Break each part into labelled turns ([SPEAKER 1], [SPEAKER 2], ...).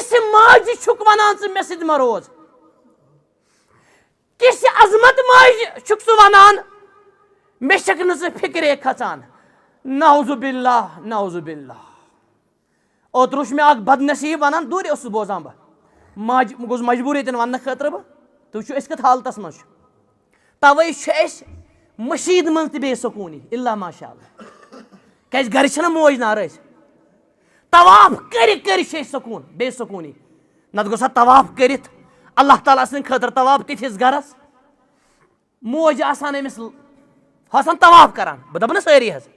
[SPEAKER 1] کس ماجہِ چھُکھ وَنان ژٕ مےٚ سۭتۍ مہ روز کس عظمت ماجہِ چھُکھ ژٕ وَنان مےٚ چھَکھ نہٕ ژٕ فِکرے کھژان نعوذ باللہ نعوذ باللہ اوترٕ چھُ مےٚ اکھ بدنصیٖب وَنان دوٗرِ اوسُس بوزان بہٕ ماجہِ گوٚژھ مجبوٗر ییٚتٮ۪ن وَننہٕ خٲطرٕ بہٕ تُہۍ وٕچھِو أسۍ کَتھ حالتَس منٛز چھُ تَوَے چھُ اَسہِ مٔشیٖد منٛز تہِ بے سکوٗنی اِلا ماشاء اللہ کیٛازِ گَرِ چھَنہ موج نارٕ أسۍ طواف کٔرِتھ کٔرِتھ چھِ أسۍ سکوٗن بے سکوٗنی نَتہٕ گوٚژھ ہا طواف کٔرِتھ اللہ تعالیٰ سٕنٛدِ خٲطرٕ طواف تِتھِس گَرَس موج آسان أمِس آسان طواف کَران بہٕ دَپہٕ نہٕ سٲری حظ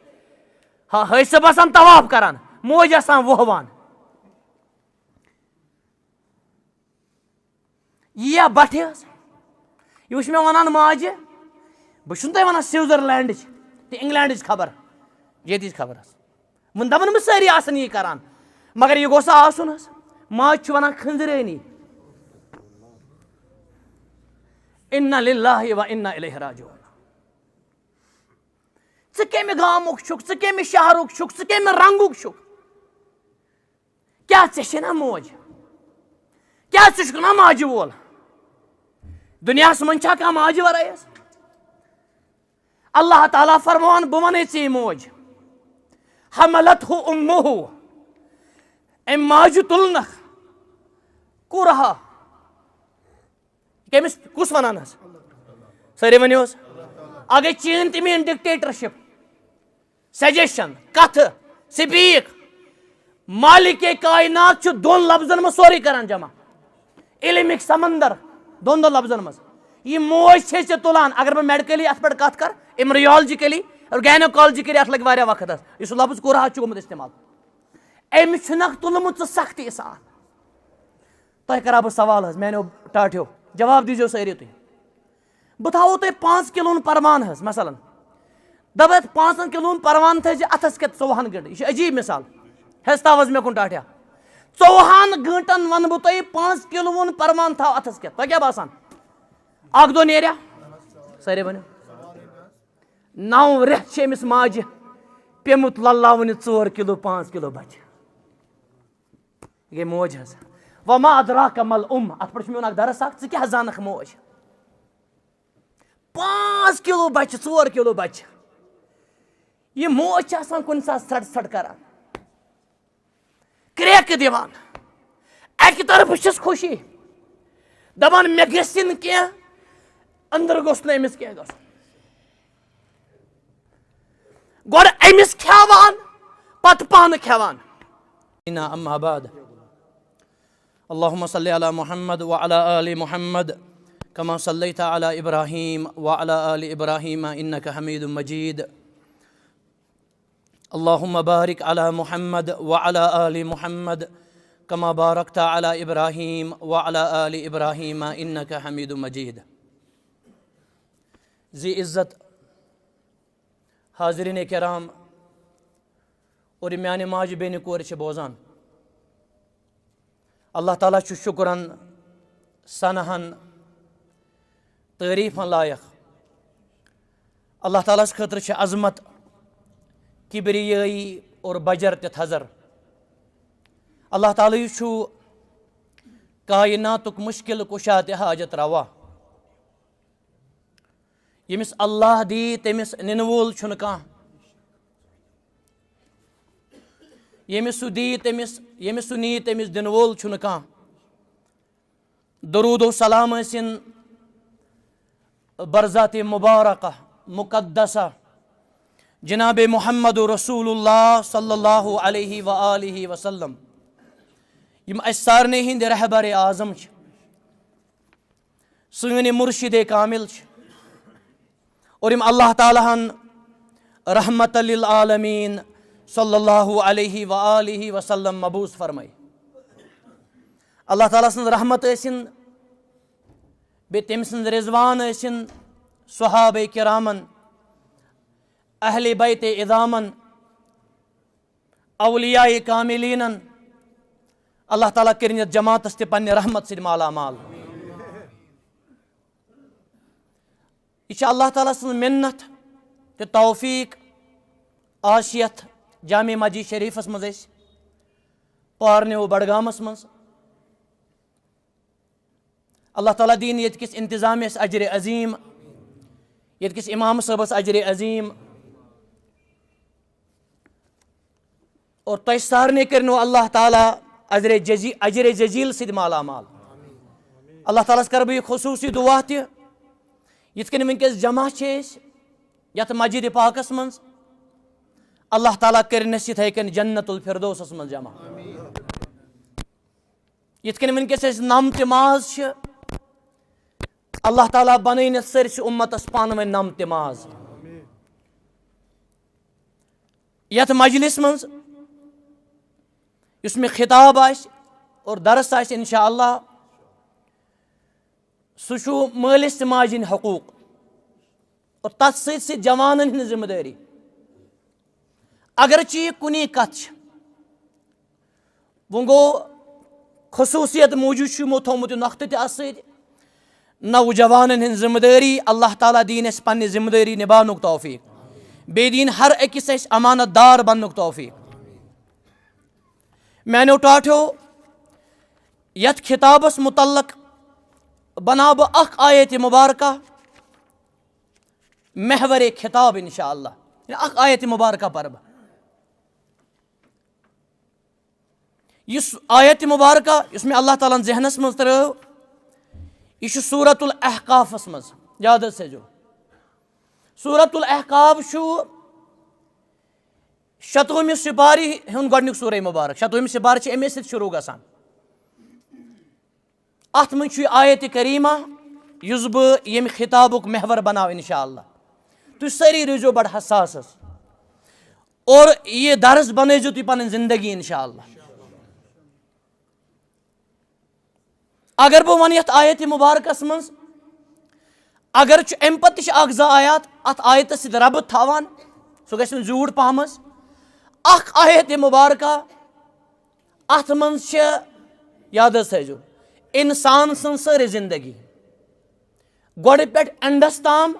[SPEAKER 1] حٲج صٲب آسان طواف کَران موج آسان وۄہوان یِیا بَٹھِ حظ یہِ وٕچھ مےٚ وَنان ماجہِ بہٕ چھُس نہٕ تۄہہِ وَنان سوِزرلینڈٕچ تہٕ اِنگلینڈٕچ خبر ییٚتِچ خبر حظ وۄنۍ دَپان بہٕ سٲری آسان یی کَران مگر یہِ گوٚژھ آسُن حظ ماجہِ چھُ وَنان کھنٛزرٲنی اِنَّا لِلّٰهِ وَإِنَّا إِلَيْهِ راجِعُونَ ژٕ کَمہِ گامُک چھُکھ ژٕ کَمہِ شہرُک چھُکھ ژٕ کَمہِ رنٛگُک چھُکھ کیٛاہ ژےٚ چھے نا موج کیٛاہ ژٕ چھُکھ نا ماجہِ وول دُنیاہَس منٛز چھا کانٛہہ ماجہِ وَرٲے حظ اللہ تعالیٰ فرماوان بہٕ وَنَے ژےٚ موج حملتہ اُمُّہ أمۍ ماجہِ تُلنَکھ کُرہا کٔمِس کُس وَنان حظ سٲری ؤنِو حظ اَگَے چٲنۍ تہِ میٛٲنۍ ڈِکٹیٹرشِپ سجیشن کَتھٕ سپیٖک مالِکے کاینات چھُ دۄن لفظن منٛز سورُے کران جمع علمِک سمندر دۄن دۄن لفظن منٛز یہِ موج چھے ژےٚ تُلان اگر بہٕ میڈِکٔلی اَتھ پٮ۪ٹھ کَتھ کَرٕ ایمبرِیالجِکٔلی گاینوکالجِکٔلی اَتھ لگہِ واریاہ وقت حظ یُس سُہ لفظ کوٚرہا چھُ گوٚمُت اِستعمال أمۍ چھُنکھ تُلمُت ژٕ سختی سان تۄہہِ کَرٕ ہا بہٕ سوال حظ میٛانیو ٹاٹھیو جواب دیٖزیو سٲری تُہۍ بہٕ تھاوو تۄہہِ 5 کِلوُن پروان حظ مثلاً دَپہٕ اَتھ 5 کِلوُن پروان تھٲیزِ اَتھَس کٮ۪تھ 24 گٲنٛٹہٕ یہِ چھِ عجیٖب مِثال حظ تھاو حظ مےٚ کُن ٹاٹھیا 24 گٲنٛٹَن وَنہٕ بہٕ تۄہہِ 5 کِلوُن پروان تھاو اَتھَس کٮ۪تھ تۄہہِ کیٛاہ باسان اَکھ دۄہ نیریا سٲری ؤنِو 9 رٮ۪تھ چھِ أمِس ماجہِ پیٚمُت لَلاوٕنہِ 4 کِلوٗ 5 کِلوٗ بَچہِ یہِ گٔے موج حظ وَما اَدراکَ مَل اَتھ پٮ۪ٹھ چھُ میون اَکھ دَرس اَکھ ژٕ کیٛاہ زانَکھ موج 5 کِلوٗ بَچہِ 4 کِلوٗ بَچہِ یہِ موج چھِ آسان کُنہِ ساتہٕ سَڑ سَڑ کَران کرٛیکہٕ دِوان اَکہِ طرفہٕ چھَس خوشی دَپان مےٚ گٔژھِ نہٕ کینٛہہ أنٛدرٕ گوٚژھ نہٕ أمِس کینٛہہ گژھُن گۄڈٕ أمِس کھٮ۪وان پَتہٕ پانہٕ کھٮ۪وان اما بعد اللهم صل على محمد وعلى آل محمد كما صليت على إبراهيم وعلى آل إبراهيم إنك حميد مجيد اللهم بارك على محمد وعلى آل محمد كما باركت على إبراهيم وعلى آل إبراهيم إنك حميد مجيد ذی عزت حاضرین کرام اور میانہِ ماجہِ بیٚنہِ کورِ چھِ بوزان اللہ تعالیٰ چھُ شُکرن سنہن تعریٖفن لایق اللہ تعالیٰ ہس خٲطرٕ چھِ عظمت کِبریٲیی اور بجر تہِ تھزر اللہ تعالیٰ یہِ چھُ کایناتُک مُشکِل کُشا تہِ حاجت روا ییٚمِس اللہ دی تٔمِس نِنہٕ وول چھُنہٕ کانٛہہ ییٚمِس سُہ دی تٔمِس ییٚمِس سُہ نی تٔمِس دِنہٕ وول چھُنہٕ کانٛہہ درود و سلام ٲسِن برزاتِ مُبارکہ مُقدسہ جناب محمد رسول اللہ صلی اللہ علیہ وآلہ وسلم یِم اَسہِ سارنٕے ہِنٛدۍ رہبر اعظم چھِ سٲنۍ مُرشِدے کامِل چھِ اور یِم اللہ تعالیٰ ہن رحمت للعالمیٖن صلی اللہ علیہ وآلہ وسلم مبوٗس فرمٲے اللہ تعالیٰ سٕنٛز رحمت ٲسِن بیٚیہِ تٔمۍ سٕنٛز رضوان ٲسِن صحابے کرامن اہلِ بیتِ عظامن اولیاے کاملینن اللہ تعالیٰ کٔرِنۍ یتھ جماعتس تہِ پننہِ رحمت سۭتۍ مالا مال یہِ چھِ اللہ تعالیٰ سٕنٛز مِنت تہٕ توفیٖق آز چھِ یتھ جامع مسجد شریٖفس منٛز أسۍ پارنیو بڈگامس منٛز اللہ تعالیٰ دین یت کس انتظامیس اجر عظیم، یت کس امام صاحبس اجر عظیم، اور تہ سارنے کرنو اللہ تعالیٰ اجر جزیل سید مالا مال. اللہ تعالیٰ کر بہ خصوصی دعا تہ یت کن ونکس جمع یت مسجد پاکس من، اللہ تعالیٰ کرنس یتھے کن جنت الفردوسس من جمع. یت کن ونکس نم تماز اللہ تعالیٰ بنائن سرس امتس پانہ ون نم تماز. یت مجلس من اس میں خطاب آس اور درس آس انشاءاللہ سہ مالس تو ماج ہند حقوق اور تر ست جوانن ہند ذمہ داری. اگرچہ یہ کنی کت وہ گو خصوصیت موجود یمو تھومت نقطہ تہ ات نوجوانن ہند ذمہ داری. اللہ تعالیٰ دین اس پنہ ذمہ داری نبھانک توفیق، بے دین ہر اکس اس امانت دار بننک توفیق. میانو ٹاٹھو یت خطابس متعلق بنا بہ اخ آیت مبارکہ محور خطاب انشاءاللہ، اخ آیت مبارکہ پر بہ. اس آیت مبارکہ اس میں اللہ تعالیٰ ذہنس مز ترو یہ سورت الاحقافس مز. یاد سے جو سورت الاحقاف شتوہمہ سپاری ہند گۄڈنیُک سورہ مبارک. شتوہمہ سپار چھ امے سۭتۍ شروع گژھان. ات من چھ آیت کریمہ یس بہ یم خطابک محور بناو انشاءاللہ. تھی ساری روزو بڑ حساس اور یہ درس بنائیو تھی پن زندگی انشاءاللہ. اگر بہ ون یت آیت مبارکس من اگر ام پتہ اخ زٕ آیات ات آیتس سۭتۍ ربط تھاوان سہ گژھِ نہٕ زیوٗٹھ پہمس. اخ آیت مبارکہ ات من یاد تھٲیزیو انسان سن ساری زندگی گۄڈٕ پٮ۪ٹھ اینڈس تام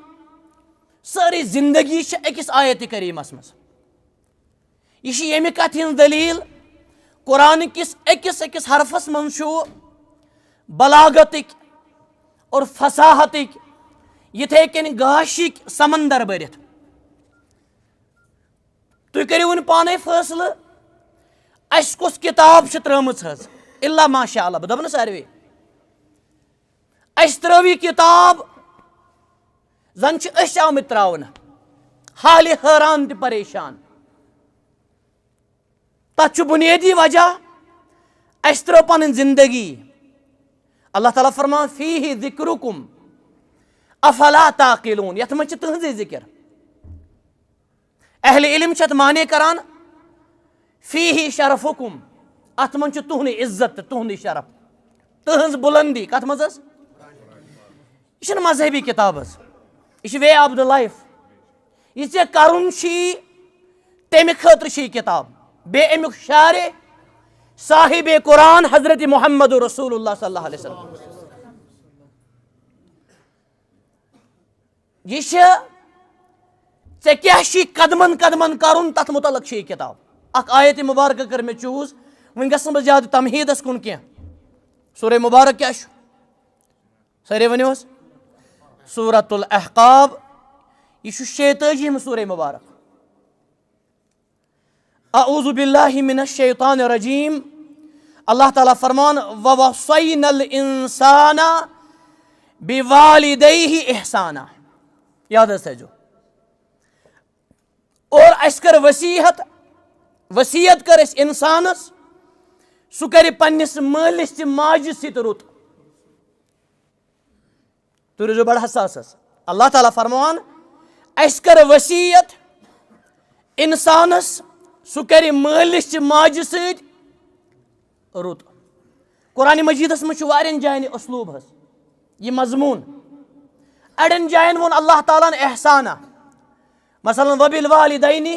[SPEAKER 1] ساری زندگی أکِس آیت کریمس مز. یہ یمہ کتھ ہٕنٛز دلیل قرآن کس أکس حرفس من بلاغتک اور فصاحتک یتھے کن گاشک سمندر بھرتھ. تھی کریو ون پانے فیصلہ اس کس کتاب ترٲمٕژ حظ الا ماشاء اللہ. بہ دپ نا ساروے اس ترٲو یہ کتاب زن چھ آمت تراؤن حالہِ حٲران تہ پریشان. تتھ چھ بنیادی وجہ اس ترٲو پنن زندگی. اللہ تعالیٰ فرمان فیہ ذکرکم افلا تعقلون. یتھ من چھ تہنزے ذکر. اہل علم چھ معنی کران فیہ شرفکم ات من چھ تہند عزت تہند شرف تہنز بلندی. کت مز یہ مذہبی کتاب یہ وے آف دا لائف. یہ ژےٚ کرُن چھی تمہ خاطر چھ یہ کتاب. بے امیک شارع صاحب قرآن حضرت محمد رسول اللہ صلی اللہ علیہ وسلم. یہ ژےٚ کیاہ چھی قدمن قدمن کرُن تتھ متعلق چھ یہ کتاب. اخ آیت مبارکہ کر مے چوز. ون گژھٕ نہٕ بہٕ زیادٕ تمہیدس کُن کینٛہہ. سورہ مبارک کیا چھُ سارے ؤنِو حظ سورت الاحقاب. یہ چھُ 46ہِم سورہ مبارک. اعوذ باللہ من الشیطان الرجیم. اللہ تعالیٰ فرمان ووصینا الانسان بوالدیہ احسانا. یاد ہے جو اور اس کر وصیت کر اس انسانس سہ کر پنس مالس تہ ماجہ سۭتۍ رُت. تُہۍ روٗزِو بڑٕ حساس. اللہ تعالیٰ فرمان اس کر وصیت انسانس سہ کر مالس تہ ماجہ سۭتۍ رُت. قرآن مجیدس من واریاہن جاین اسلوب حظ یہ مضمون. اڑین جاین وون اللہ تعالیٰ احسانہ مثلا وبالوالدین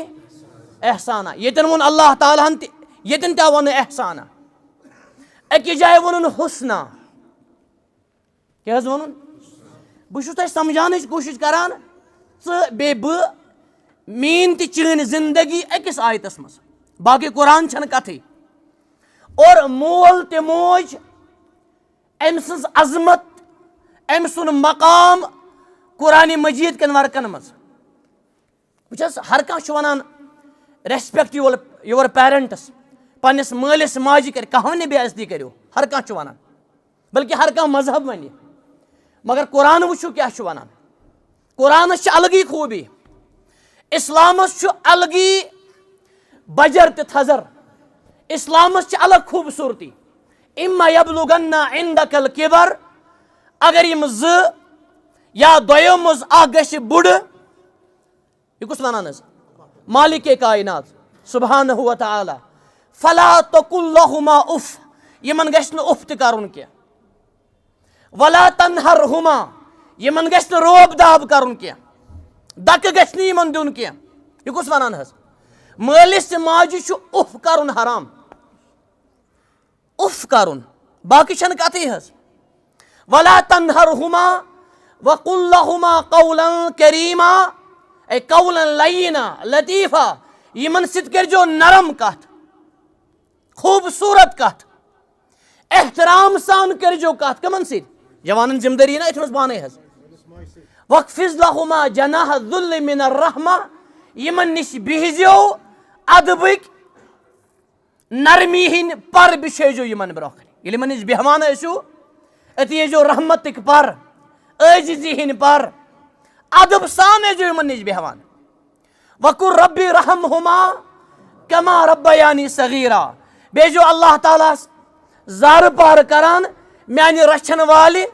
[SPEAKER 1] احسانہ. یتن وون اللہ تعالیٰ یتن تہ وون احسانہ. اکہ جائے وونن حسنہ. کیا حظ وونن بہ چھُس تۄہہِ سمجھانٕچ کوٗشش کران ژٕ بیٚیہِ بہٕ میٲنۍ تہِ چٲنۍ زندگی أکِس آیتس منٛز. باقٕے قرآن چھنہٕ کتھٕے. اور مول تہِ موج أمۍ سٕنٛز عظمت أمۍ سُنٛد مقام قرآن مجید کٮ۪ن ورقن منٛز وٕچھ حظ ہر کانٛہہ چھُ وَنان ریسپیکٹ یور پیرنٹس پننس مٲلِس ماجہِ کر کانٛہہ نہٕ بے عزتی کٔرِو ہر کانٛہہ چھُ وَنان بلکہِ ہر کانٛہہ مذہب وَنہِ مگر قرآن وٕچھِو کیٛاہ چھُ وَنان قرآنس چھِ الگٕے خوٗبی اِسلامس چھُ الگٕے بجر تہٕ تھزر اِسلامس چھِ الگ خوٗبصوٗرتی اِما یبلُغنَّ عِندَکَ الکِبر اگر یِم زٕ یا دۄیو منٛز اکھ گژھِ بُڈٕ یہِ کُس وَنان حظ مالِکے کاینات سبحانہ و تعالیٰ فلا تقل لہما اف یِمن گژھِ نہٕ اف تہِ کرُن کینٛہہ ولا تنہرہما یِمن گژھِ نہٕ روب داب کرُن کینٛہہ دکہٕ گژھِ نہٕ یِمن دیُن کینٛہہ یہِ کُس وَنان حظ مٲلِس تہٕ ماجہِ چھُ اف کرُن حرام اف کرُن باقٕے چھنہٕ کتھٕے حظ ولا تنہرہما وقل لہما قولا کریما اے قولا لینا لطیفا یِمن سۭتۍ کٔرۍزیو نرم کتھ خوٗبصوٗرت کتھ احترام سان کٔرۍزیو کتھ کٕمن سۭتۍ جوانن ذمہٕ دٲری نا أتھۍ منٛز پانے حظ وقفظ لہما جناح الذل من الرحمہ یِمن نِش بِہزیو ادبٕکۍ نرمی ہٕنٛدۍ پر بِچھٲیزیو یِمن برونٛہہ کنہِ ییٚلہِ یِمن نِش بیٚہوان ٲسِو أتی ٲسۍزیو رحمتٕکۍ پر عٲجزی ہٕنٛدۍ پر ادب سان ٲسۍزیو یِمن نِش بیٚہوان وقل ربی رحمہما کما ربیانی صغیرا بیٚیہِ ٲسۍزیو اللہ تعالیٰ ہس زارٕ پار کران میانہِ رچھن والہِ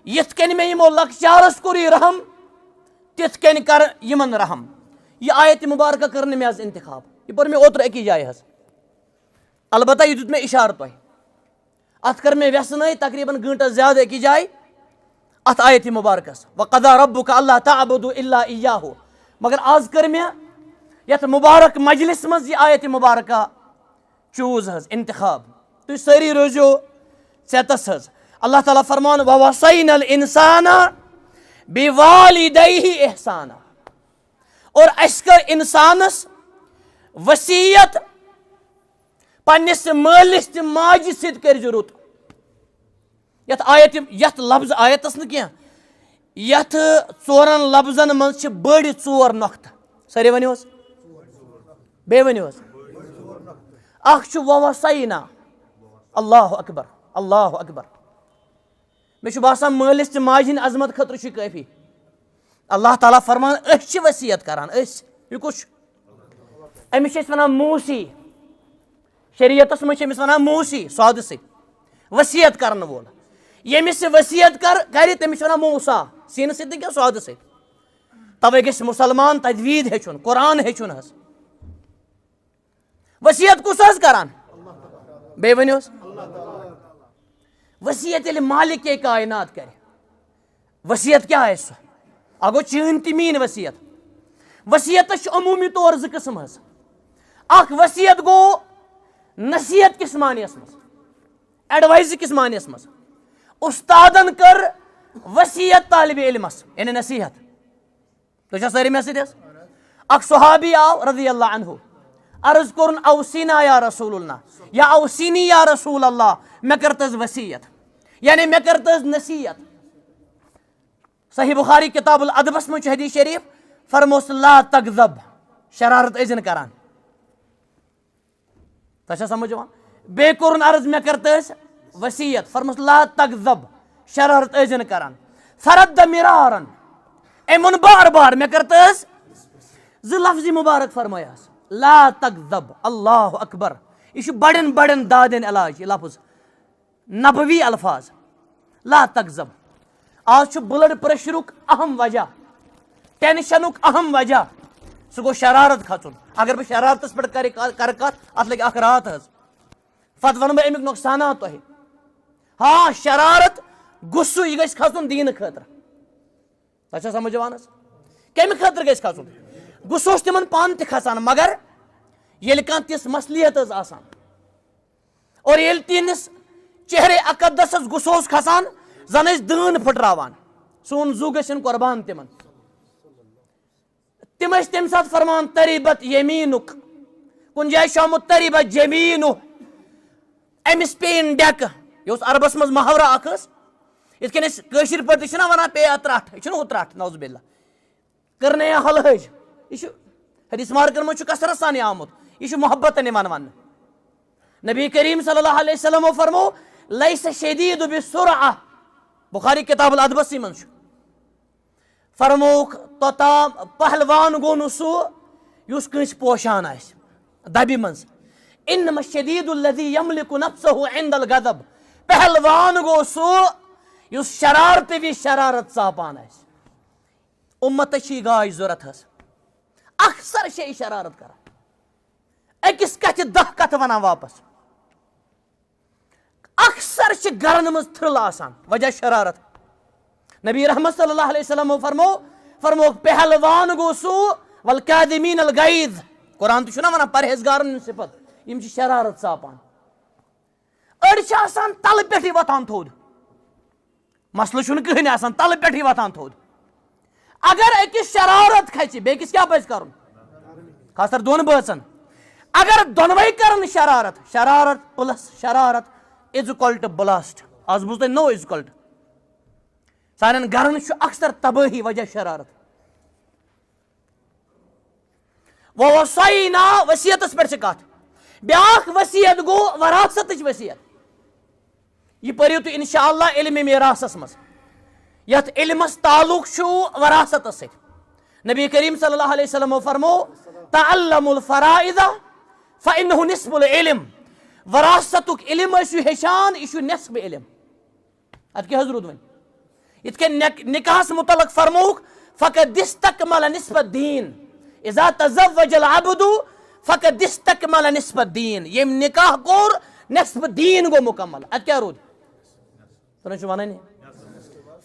[SPEAKER 1] یِتھ کٔنۍ مےٚ یِمو لۄکچارس کوٚر یہِ رحم تِتھ کٔنۍ کر یِمن رحم یہِ آیتِ مُبارکہ کٔر نہٕ مےٚ حظ انتخاب یہِ پٔر مےٚ اوترٕ أکِس جایہِ حظ البتہ یہِ دیُت مےٚ اِشارٕ تۄہہِ اتھ کٔر مےٚ ویٚژنٲے تقریٖبن گٲنٛٹس زیادٕ أکِس جایہِ اتھ آیتِ مُبارکس وقضیٰ ربک اللہ تعبدوا الا ایاہُ مگر آز کٔر مےٚ یتھ مُبارک مجلس منٛز یہِ آیتِ مُبارکہ چوٗز حظ انتخاب تُہۍ سٲری روٗزِو ژٮ۪تس حظ اللہ تعالیٰ فرمان ووصینا الانسان بوالدیہ احسانا اور اسہِ کٔر انسانس وصیت پننس مٲلِس تہٕ ماجہِ سۭتۍ کٔرزِ رُت یتھ لفظ آیتس نہٕ کینٛہہ یتھ ژورن لفظن منٛز چھِ بٔڑۍ ژور نۄقطہٕ سٲری ؤنِو حظ بیٚیہِ ؤنِو حظ اکھ چھُ ووصینا اللہ اکبر اللہ اکبر مےٚ چھُ باسان مٲلِس تہٕ ماجہِ ہِنٛدِ عظمت خٲطرٕ چھُ کٲفی اللہ تعالیٰ فرمان أسۍ چھِ وصیت کران أسۍ یہِ کُس چھُ أمِس چھِ أسۍ وَنان موسی شریعتس منٛز چھِ أمِس وَنان موسی سودٕ سۭتۍ وصیت کرن وول ییٚمِس یہِ وصیت کرِ تٔمِس چھِ وَنان موسا سیٖنہٕ سۭتۍ نہٕ کینٛہہ سودٕ سۭتۍ تَوے گژھِ مُسلمان تجویٖد ہیٚچھُن قرآن ہیٚچھُن حظ وصیت کُس حظ کران بیٚیہِ ؤنِو حظ وصیت ییٚلہِ مالِکے کاینات کرِ وصیت کیٛاہ آسہِ سۄ اکھ گوٚو چٲنۍ تہِ میٛٲنۍ وصیت وصیتس چھِ عموٗمی طور زٕ قٕسم حظ اکھ وصیت گوٚو نصیحت کِس معنیَس منٛز ایڈوایزٕ کِس معنیَس منٛز اُستادن کٔر وصیت طالبہِ علمس یعنی نصیحت تُہۍ چھا سٲری مےٚ سۭتۍ حظ اکھ صحابی آو رضی اللہ عنہ عرض کوٚرُن اوسینا یا رسول اللہ یا اوسینی یا رسول اللہ مےٚ کٔر تہٕ حظ وصیت یعنی مےٚ کٔر تہٕ حظ نصیحت صحیح بخاری کتاب الادبس منٛز چھُ حدیث شریف فرموس لا تغضب شرارت ٲسۍ زن کران تۄہہِ چھا سمجھ یِوان بیٚیہِ کوٚرُن عرض مےٚ کٔر تہٕ حظ وصیت فرموس لا تغضب شرارت ٲسۍ زن کران فرد مرارن أمۍ ووٚن بار بار مےٚ کٔر تہٕ حظ زٕ لفظی مُبارک فرمٲیہس لا تغضب اللہ اکبر یہ چھُ بڑٮ۪ن بڑٮ۪ن دادٮ۪ن علاج یہ لفظ نبوی الفاظ لا تغضب آز چھُ بلڈ پریشرُک اہم وجہ ٹینشنُک اہم وجہ سُہ گوٚو شرارت کھژُن اگر بہٕ شرارتس پٮ۪ٹھ کرٕ کتھ اتھ لگہِ اکھ رات حظ پتہٕ ونہٕ بہٕ امیُک نۄقصانات تۄہہِ ہاں شرارت غُصہٕ یہِ گژھِ کھژُن دیٖنہٕ خٲطرٕ تۄہہِ چھا سمجھ یِوان حظ کمہِ خٲطرٕ گژھِ کھژُن غُصہٕ اوس تِمن پانہٕ تہِ کھسان مگر ییٚلہِ کانٛہہ تِژھ مصلیحت ٲس آسان اور ییٚلہِ تِہنٛدِس چہرے اقدسس غُصہٕ اوس کھسان زن ٲسۍ دٲن پھٕٹراوان سون زُو گژھن قۄربان تِمن تِم ٲسۍ تمہِ ساتہٕ فرمان تریبت یمیٖنُک کُنہِ جایہِ چھُ آمُت تریبت جمیٖنُ أمِس پیٚیِن ڈیکہٕ یہِ اوس عربس منٛز محاورہ اکھ ٲس یت کن کشر پہ ونان پے ترٹ یہ ہو ترٹ نوز باللہ کرنے حلحج یہ حدیث مارکن من کثرت سان آمت یہ محبت ون نبی کریم صلی اللہ علیہ وسلم فرمو لیس شدید بسرعہ بخاری کتاب الادبسی من فرموک توتام پہلوان گو نا سہ اس کنس پوشان دبہ من انما الشدید الذی یملک نفسہ عند الغضب پہلوان گو سہ اس شرارت وی شرارت ژاپان امتس گاج ضرورت اکثر شرارت کران اکس کتھ 10 کتھ ونان واپس اکثر گرن مز تھرل آسان وجہ شرارت نبی رحمت صلی اللہ علیہ وسلم فرمو پہلوان گو سو والکاظمین الغیظ قرآن تو نا ونان پرہیزگارن صفت یم شرارت ژاپان اڑ آسان تل پہ وتان تھود مسئلہ چھُنہٕ کٕہٕنۍ آسان تل پہ وتان تھود اگر أکِس شرارت کھسہِ بیٚکِس کیٛاہ پزِ کرُن خاص کر دۄن بٲژن اگر دۄنوے کرن شرارت شرارت پلس شرارت از اکول ٹو بلاسٹ آز بوٗز تۄہہِ نوٚو از اکول ٹو سانٮ۪ن گرن چھُ اکثر تبٲہی وجہ شرارت وصینا وصیتس پٮ۪ٹھ چھِ کتھ بیٛاکھ وصیت گوٚو وراثتٕچ وصیت یہ پٔرِو تُہۍ انشاء اللہ علمِ میراثس منٛز یتھ علمس تعلق چھُ وراثتس سۭتۍ نبی کریم صلی اللہ علیہ وسلم فرمو تعلموا الفرائض فإنه نصف العلم وراثتک علم ٲسِو ہیٚچھان یہ چھُ نصف علم اتھ کیٛاہ حض روٗد وۄنۍ یِتھ کٔنۍ نکاحس متعلق فرمووُکھ فقد استکمل نصف الدین اذا تزوج العبد فقد استکمل نصف الدین یم نکاح کوٚر نصف دین گوٚو مکمل اتھ کیٛاہ روٗد تُہۍ چھِو ونٲنی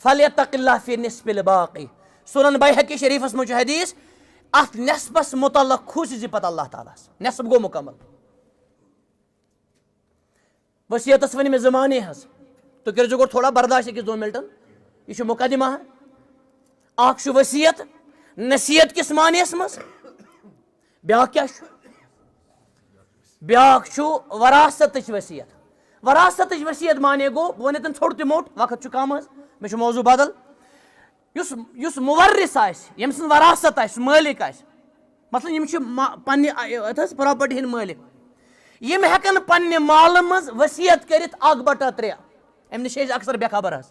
[SPEAKER 1] فلیتق اللہ فی نصف الباقی سنن بیہقی شریفس منٛز چھُ حدیث اتھ نصفس متعلق کھوٗژِ زِ پتہٕ اللہ تعالیٰ ہس نصف گوٚو مکمل وصیتس ؤنۍ مےٚ زٕ معنے حظ تُہۍ کٔرۍزیو گۄڈٕ تھوڑا برداشت أکِس 2 منٹن یہ چھُ مقدمہ اکھ چھُ وصیت نصیحت کس معنیس منٛز بیٛاکھ کیٛاہ چھُ بیٛاکھ چھُ وراثتٕچ وصیت وراثتٕچ وصیت معنے گوٚو بہٕ ونہٕ ییٚتٮ۪ن ژھوٚٹ تہِ موٚٹ وقت چھُ کم حظ مےٚ چھُ موضوٗع بدل یُس مُورِث آسہِ ییٚمہِ سٕنٛز وراثت آسہِ مٲلِک آسہِ مثلاً یِم چھِ پننہِ یتھ حظ پراپرٹی ہٕنٛدۍ مٲلِک یِم ہٮ۪کن پننہِ مالہٕ منٛز وصیت کٔرِتھ 1/3 امہِ نِش چھِ أسۍ اکثر بے خبر حظ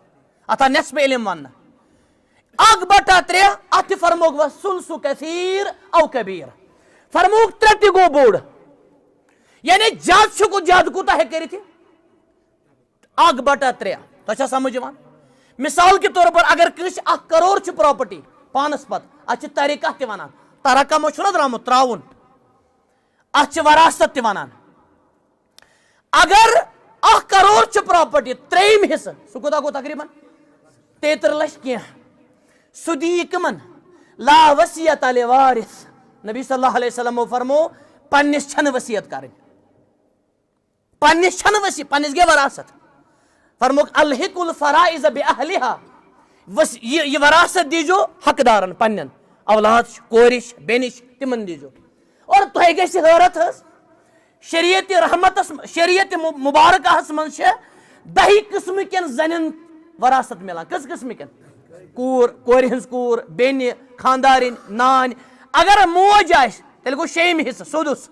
[SPEAKER 1] اتھ آو نصف علم وننہٕ 1/3 اتھ تہِ فرمووُکھ والثلث کثیٖر او کبیٖر فرمووُکھ 3 تہِ گوٚو بوٚڑ یعنی زیادٕ چھُ زیادٕ کوٗتاہ ہیٚکہِ کٔرِتھ یہِ 1/3 تۄہہِ چھا سمجھ یِوان مثال کے طور پر اگر کٲنٛسہِ 1 کرور چھِ پراپرٹی پانس پتہٕ اتھ چھِ طریقہ تہِ ونان ترقہ چھُنہ درٛامُت تراوُن اتھ چھِ وراثت تہِ ونان اگر 1 کرور چھِ پراپرٹی 3 حصہٕ سُہ کوٗتاہ گوٚو تقریٖباً 33 لچھ کینٛہہ سُہ دِیہِ کٕمن لا وصیت لوارث نبی صلی اللہ علیہ وسلم فرمو پننس چھنہٕ وصیت کرٕنۍ پننس چھنہٕ وصیت پننس گٔے وراثت فرموک الحق الفرائض باہلها یہ وراثت دیجو حقدارن پنن اولاد کورش بینش تمن دیجو اور تہ گژھِ حیرت حظ شریعت رحمتس شریعت مبارکہس من 10 قسم کن زنن وراثت ملان کس قسم کن کور ہنز کور بینہِ خاندارن نانۍ اگر موج آسہِ تیٚلہِ گوٚو 6 حصہٕ سودُس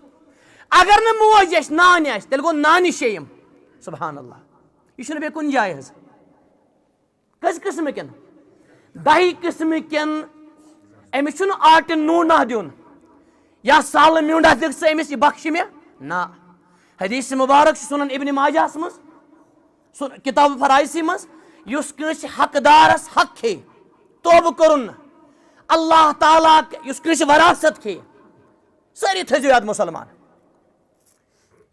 [SPEAKER 1] اگر نہٕ موج آسہِ نانۍ آسہِ تیٚلہِ گوٚو نانہِ 6 سبحان اللہ یہ چھُنہٕ بیٚیہِ کُنہِ جایہِ حظ کٔژ قٕسم کٮ۪ن 10 قٕسم کٮ۪ن أمِس چھُنہٕ آٹہِ نوٗنہ دیُن یا سالہٕ میوٗنٛڈا دِکھ ژٕ أمِس یہِ بخشہِ مےٚ نہ حدیث مبارک چھُ سُنن ابن ماجہس منٛز کتاب فرائضی منٛز یُس کٲنٛسہِ حقدارس حق کھیٚیہِ توبہٕ کوٚرُن نہٕ اللہ تعالیٰ یُس کٲنٛسہِ وراثت کھیٚیہِ سٲری تھٲیزیو یاد مُسلمان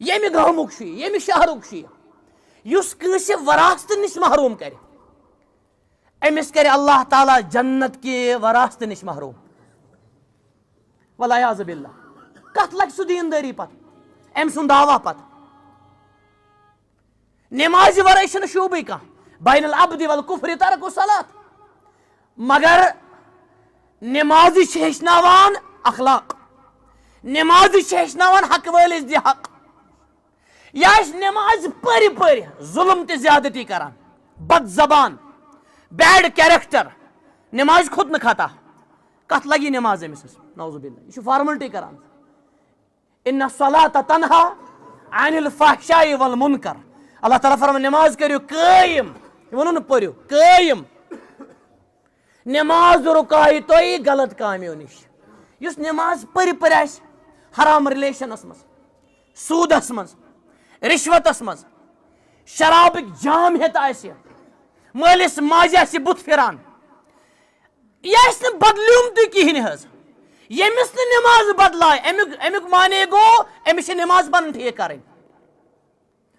[SPEAKER 1] ییٚمہِ گامُک چھُ یہِ ییٚمہِ شہرُک چھُ یہِ یُس کٲنٛسہِ وراثتہٕ نِش محروٗم کرِ أمِس کرِ اللہ تعالیٰ جنت کہِ وراثتہٕ نِش محروٗم والعیاذ باللہ کتھ لگہِ سُہ دیٖندٲری پتہٕ أمۍ سُنٛد دعوا پتہٕ نٮ۪مازِ ورٲے چھُنہٕ شوٗبٕے کانٛہہ بین العبدِ والکفرِ ترک الصلاۃ مگر نٮ۪مازِ چھِ ہیٚچھناوان اخلاق نٮ۪مازِ چھِ ہیٚچھناوان حق وٲلِس دِ حق یہ آسہِ نٮ۪مازِ پٔرِ ظلم تہِ زیادتی کران بد زبان بیڈ کیریکٹر نماز کھوت نہ کھاتا کت لگی نماز أمس نعوذ باللہ یہ فارملٹی کران ان الصلاة تنہا عن الفحشاء والمنکر اللہ تعالیٰ فرمان نماز کریو قائم یہ ونو پریو قائم نماز رکائی تو غلط کامیو نش یس نماز پری آس حرام ریلیشنس مز سودس مز رشوتس مز شرابک جام ہت آس مالس ماجہ آس بت پھران یہ آس بدلیوم تہ کہین حظ یمس نماز بدلائے امیک معنی گو امس نماز پن ٹھیک کریں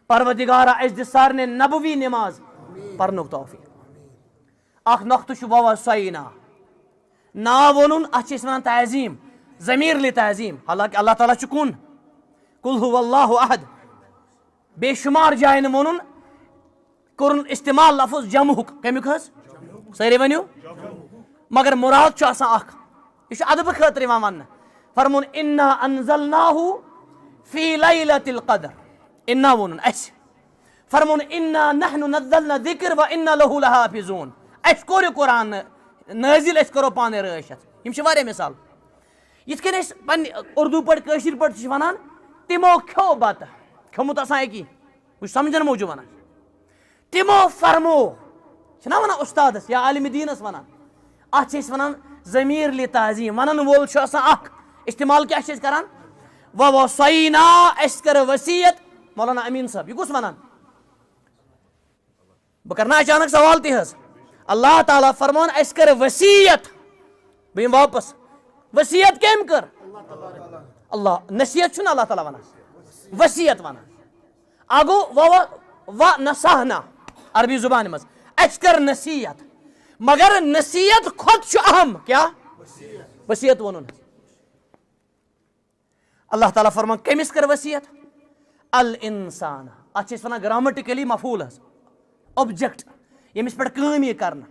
[SPEAKER 1] پروردگارا اس دس سارنے نبوی نماز پرنک توفیق اخ نقطہ بابا سعینا نا ونن اتھ ونان تعظیم ضمیر لی تعظیم حالانکہ اللہ تعالیٰ کن قل هو اللہ احد بے شمار جائن ونن کرن استعمال لفظ جمع کمیک حظ ساری ونیو مگر مراد آسان اخ یہ ادب خاطر ون فرمون انا انزلناہ فی لیلۃ القدر انا ونن اس فرمون انا نحن نزلنا ذکر و انا له لحافظون اس کور قرآن نازل اس کرو پانے راشت یم واریاہ مثال یت کن اس پن اردو پٹ کشیر پٹ ونان تمو کھو بت کھومت آسان اکی کچھ سمجھن موجود ونان تمو فرمو چھنا ونان استادس یا عالم دینس ونان اتھ ونان ضمیر لی تعظیم ونان وول آسان اخ استعمال کیا کران ووصینا اس کر وصیت مولانا امین صاحب یہ کس ونان بہ کرنا اچانک سوال تہ حظ اللہ تعالیٰ فرمان اس کر وصیت بہم واپس وصیت کم کر اللہ نصیحت چھنا اللہ تعالیٰ ونان وصیت ونان اگو و نصحنا عربی زبان مز اس کر نصیحت مگر نصیحت خود چھ اہم کیا وصیت ونن اللہ تعالیٰ فرمان کمس کر وصیت الانسان اتھ ونان گرامٹیکلی مفعول حظ اوبجیکٹ یمس پہ کم یہ کرنا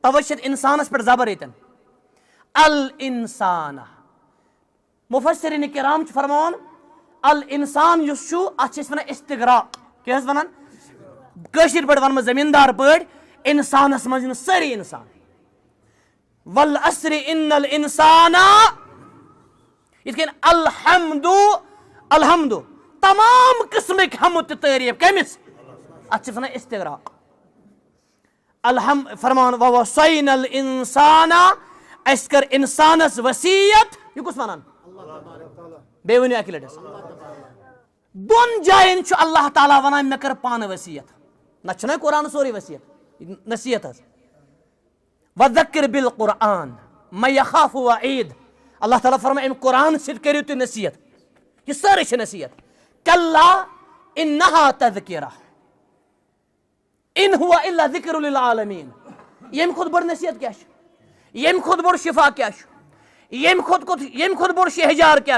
[SPEAKER 1] توشت انسانس پہ زبر یتن الانسان مفسرین کرام فرمان الانسان یس چھو اتھ ونان استغراق کیا ونان کشیر پہ ون زمیندار پہ انسانس مجھ ساری انسان والعصر ان الانسان یتھ الحمد الحمد تمام قسمک حمد تعریف کمس اتھ ونان استغراق الحمد فرمان ووصینا الانسان اس کر انسانس وصیت یہ کس ونان بے ونیو اکی لٹس دون جائن چھ اللہ تعالیٰ ونان مے کر پان وصیت نہ چھنا قرآن سوری وصیت نصیحت حظ وذکر بالقرآن من یخاف وعید اللہ تعالیٰ فرمان ام قرآن سۭتۍ کٔرِو تُہۍ نصیحت یہ سٲرٕے چھِ نصیحت کلا انہا تذکرہ ان ہوا الا ذکر للعالمین یم خود بڑ نصیحت کیا یم خود بڑ شفا کیا یم خود بڑ شہجار کیا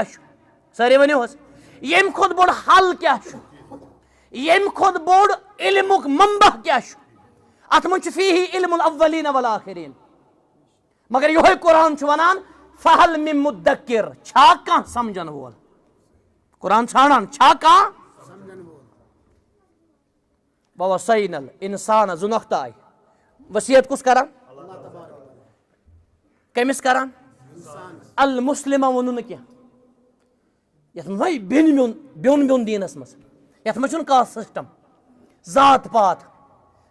[SPEAKER 1] ساری ونیو حظ یم خود بڑ حل کیا یم خود بڑ علمک منبع کیا ات من فیہ علم الاولین والآخرین مگر یہ قرآن ونان فہل من مدکر چھا کان سمجھن وول قرآن ژھانڈان چھا کان ووصینا الانسان زنخت آئی وصیت کس کران کمس کران المسلم ونن کیا یت مے بیون دینس مز یت مے کاسٹ سسٹم ذات پات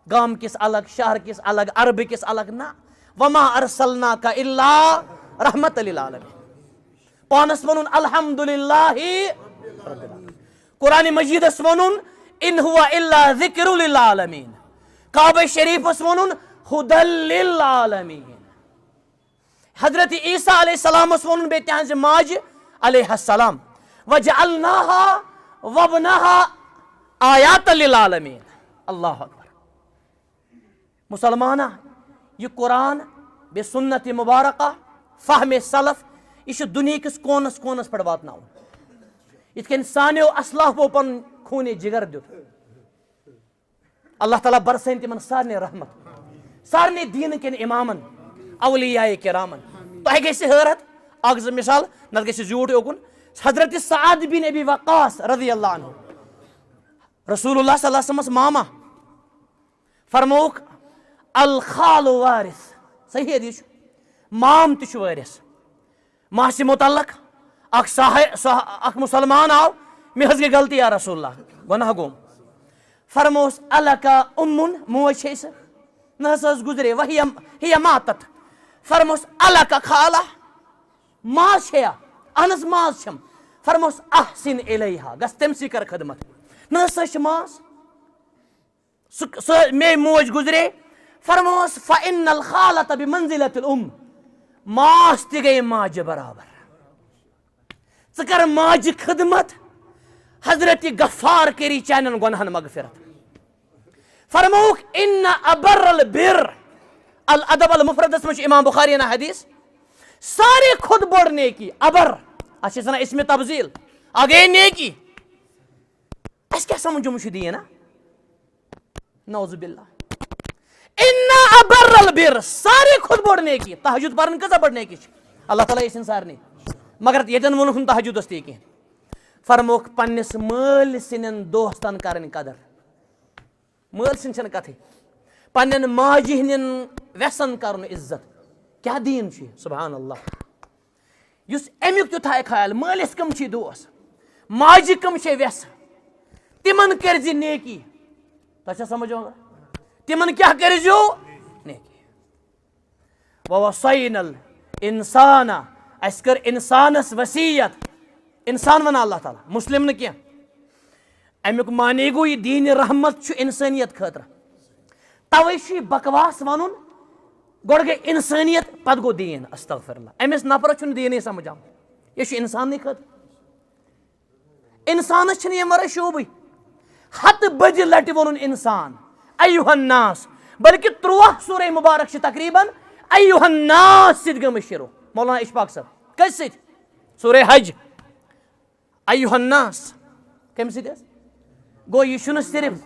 [SPEAKER 1] گام کس الگ شہر کس الگ عرب کس الگ نا وما ارسلناک الا رحمت للعالمین پانس ونن الحمدللہ قرآن مجیدس ونن ان ہوا الا ذکر للعالمین کعبہ شریفس ونن ہدی للعالمین حضرت عیسیٰ علیہ السلام ونن بے تہنز ماج علیہ السلام وجعلناها وابنها آیات للعالمین اللہ اکبر مسلمانہ یہ قرآن بے سنت مبارکہ فہم سلف یہ دنیا کس کونس کونس پہ واتن یت کن سانو اسلافو پن خون جگر دیت اللہ تعالیٰ برسن تمن سارے رحمت سارے دین کن امامن اولیاء کرامن تہ گژھِ حیرت اکھ زٕ مثال نتہٕ گژھِ زیوٗٹھ اوکُن حضرت سعد بن ابی وقاص رضی اللہ عنہ رسول اللہ صلی اللہ علیہ وسلم ماما فرموک الخال وارث صحیح حدیث مام تہ وارث ماہ متعلق اخ مسلمان آو مے حظ گئی غلطی یا رسول اللہ گناہ گوم فرموس الکا امن موج چھ سہ نہ حظ گزرے وہی ماتت فرموس الکا خالہ ماز چھیا اہنس ماز چھم فرموس احسن الیہا گس تمسی کر خدمت نہ ہسا چھ ماز مے موج گزرے فرموس فإن الخالة بمنزلة الأم ماس تہ گئی ماجہ برابر ژٕ کر ماجہ خدمت حضرت غفار کری چانن گناہن مغفرت فرموک ان ابر البر الادب المفرد مجھ امام بخاری نا حدیث سارے خود بڑ نیکی ابر اچھا سنا اسم تبذیل آگے نیکی اس کیا سمجھو مشدی ہے نا نعوذ باللہ ان ابر البر سارے خود بڑ نیکی تہجد پرن کزا بڑ نیکی اللہ تعالیٰ اس انسار نے مگر یتن ونہم تہجد اس کی فرموک پنس مل سنن دوستن کرن قدر مل سن چھن کتھے پنن ماجہ ہن ویسن کرن عزت کیا دین چھ سبحان اللہ یس امیک تہ تھائے خیال مالس کم چھ دوس ماجہ کم چھ ویس تمن کرزِ نیکی تہ سمجھو تمن کیا کرزو نیکی ووصینا الانسان اس کر انسانس وصیت انسان ون اللہ تعالیٰ مسلم نہ کی امیک معنی گو یہ دین رحمت چھ انسانیت خاطر توے بکواس ون گوڑ گئی انسانیت پتہ گو دین استغفر اللہ امس نفر چھ دین سمجھ آو یہ انسان خاطر انسانس چھ یم ورائے شوبے ہتھ بجہ لٹہ ون انسان ایھا الناس بلکہ 13 سورہ مبارک چھ تقریباً ایھا الناس سید گمت شروع مولانا اشفاق صاحب کس سید سورہ حج ایھا الناس کم سید گو یہ چھُنہٕ صرف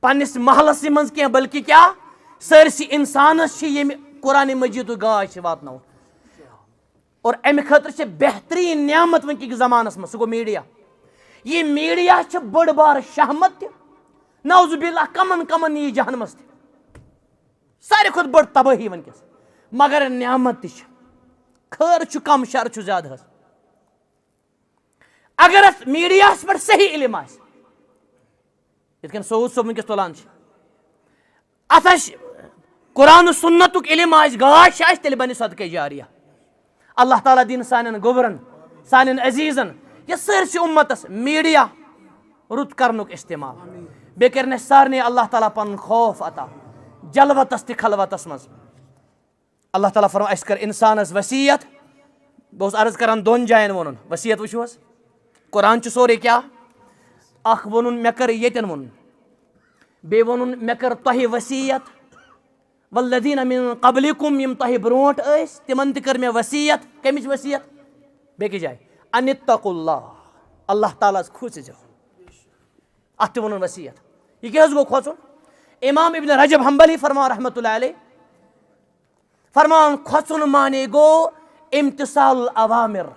[SPEAKER 1] پنس محلس مز کی بلکہ کیا سرسی انسانس یم قرآن مجید گاش چھ واتناون اور امہ خاطر چھ بہترین نعمت ونکہ زمانس مز سہ گو میڈیا یہ میڈیا چھ بڑ بار شہمت تہ نعوذ باللہ کمن کمن یہ جہنمس تہ سارے کھت بڑ تباہی ونکس مگر نعمت تہ خیر چھ کم شر چھ زیادہ حس اگر ات میڈیا پر صحیح علم آس یتھ سعود صاحب ونکس تلان ات قرآن سنتک علم آس گاش آس تیل بنہ صدقہ جاریہ اللہ تعالیٰ دین سانن گوبرن سانن عزیزن یہ سرسی امتس میڈیا رت کرنک استعمال بے کرنے سارنے اللہ تعالیٰ پن خوف عطا جلوتس تہ خلوتس مز اللہ تعالیٰ فرما اس کر انسانس وصیت بہت عرض کران دون جائن ونن وصیت وچھوس قرآن چھ سورے کیا اخ ونن مے کر یتن ونن بے ونن مے کر تہ وصیت والذین من قبلکم یم تہ برونٹ اس تمن تہ کر مے وصیت کمچ وصیت بے کی جائے ان اتقوا اللہ اللہ تعالیٰ کھوژ جو ات ونن وصیت یہ کیا گو کھوژن امام ابن رجب حنبلی فرما رحمۃ اللہ علیہ فرمان کھوژن مانے گو امتثال الاوامر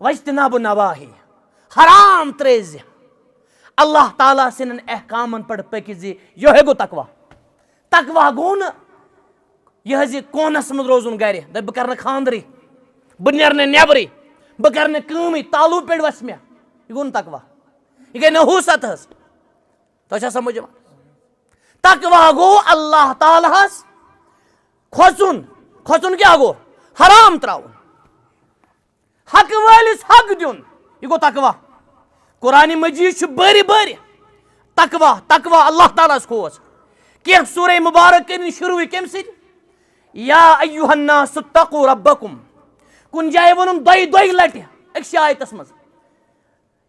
[SPEAKER 1] واجتناب النواہی حرام تریز اللہ تعالیٰ سن احکامن پر پکز یہ گو تقوی تقوی گو نا یہ کونس مز روزن گھر بہ کر خاندری بہ نیرنے نیبری بہ کر کمی تالو پہ وس مے یہ گو تقوی یہ گئی نحوست حس تو سمجھ تقوی گو اللہ تعالیٰ کھوژن کھوژن کیا گو حرام تراؤن حق والس حق دین یہ گو تقوی قرآن مجید چھ بری بری تقوی تقوی اللہ تعالیٰ کھوژ کی سورہ مبارک کرن شروع کم سی یا ایھا الناس اتقوا ربکم کن جائے ونن دۄیہِ لٹہ اکس آیتس مز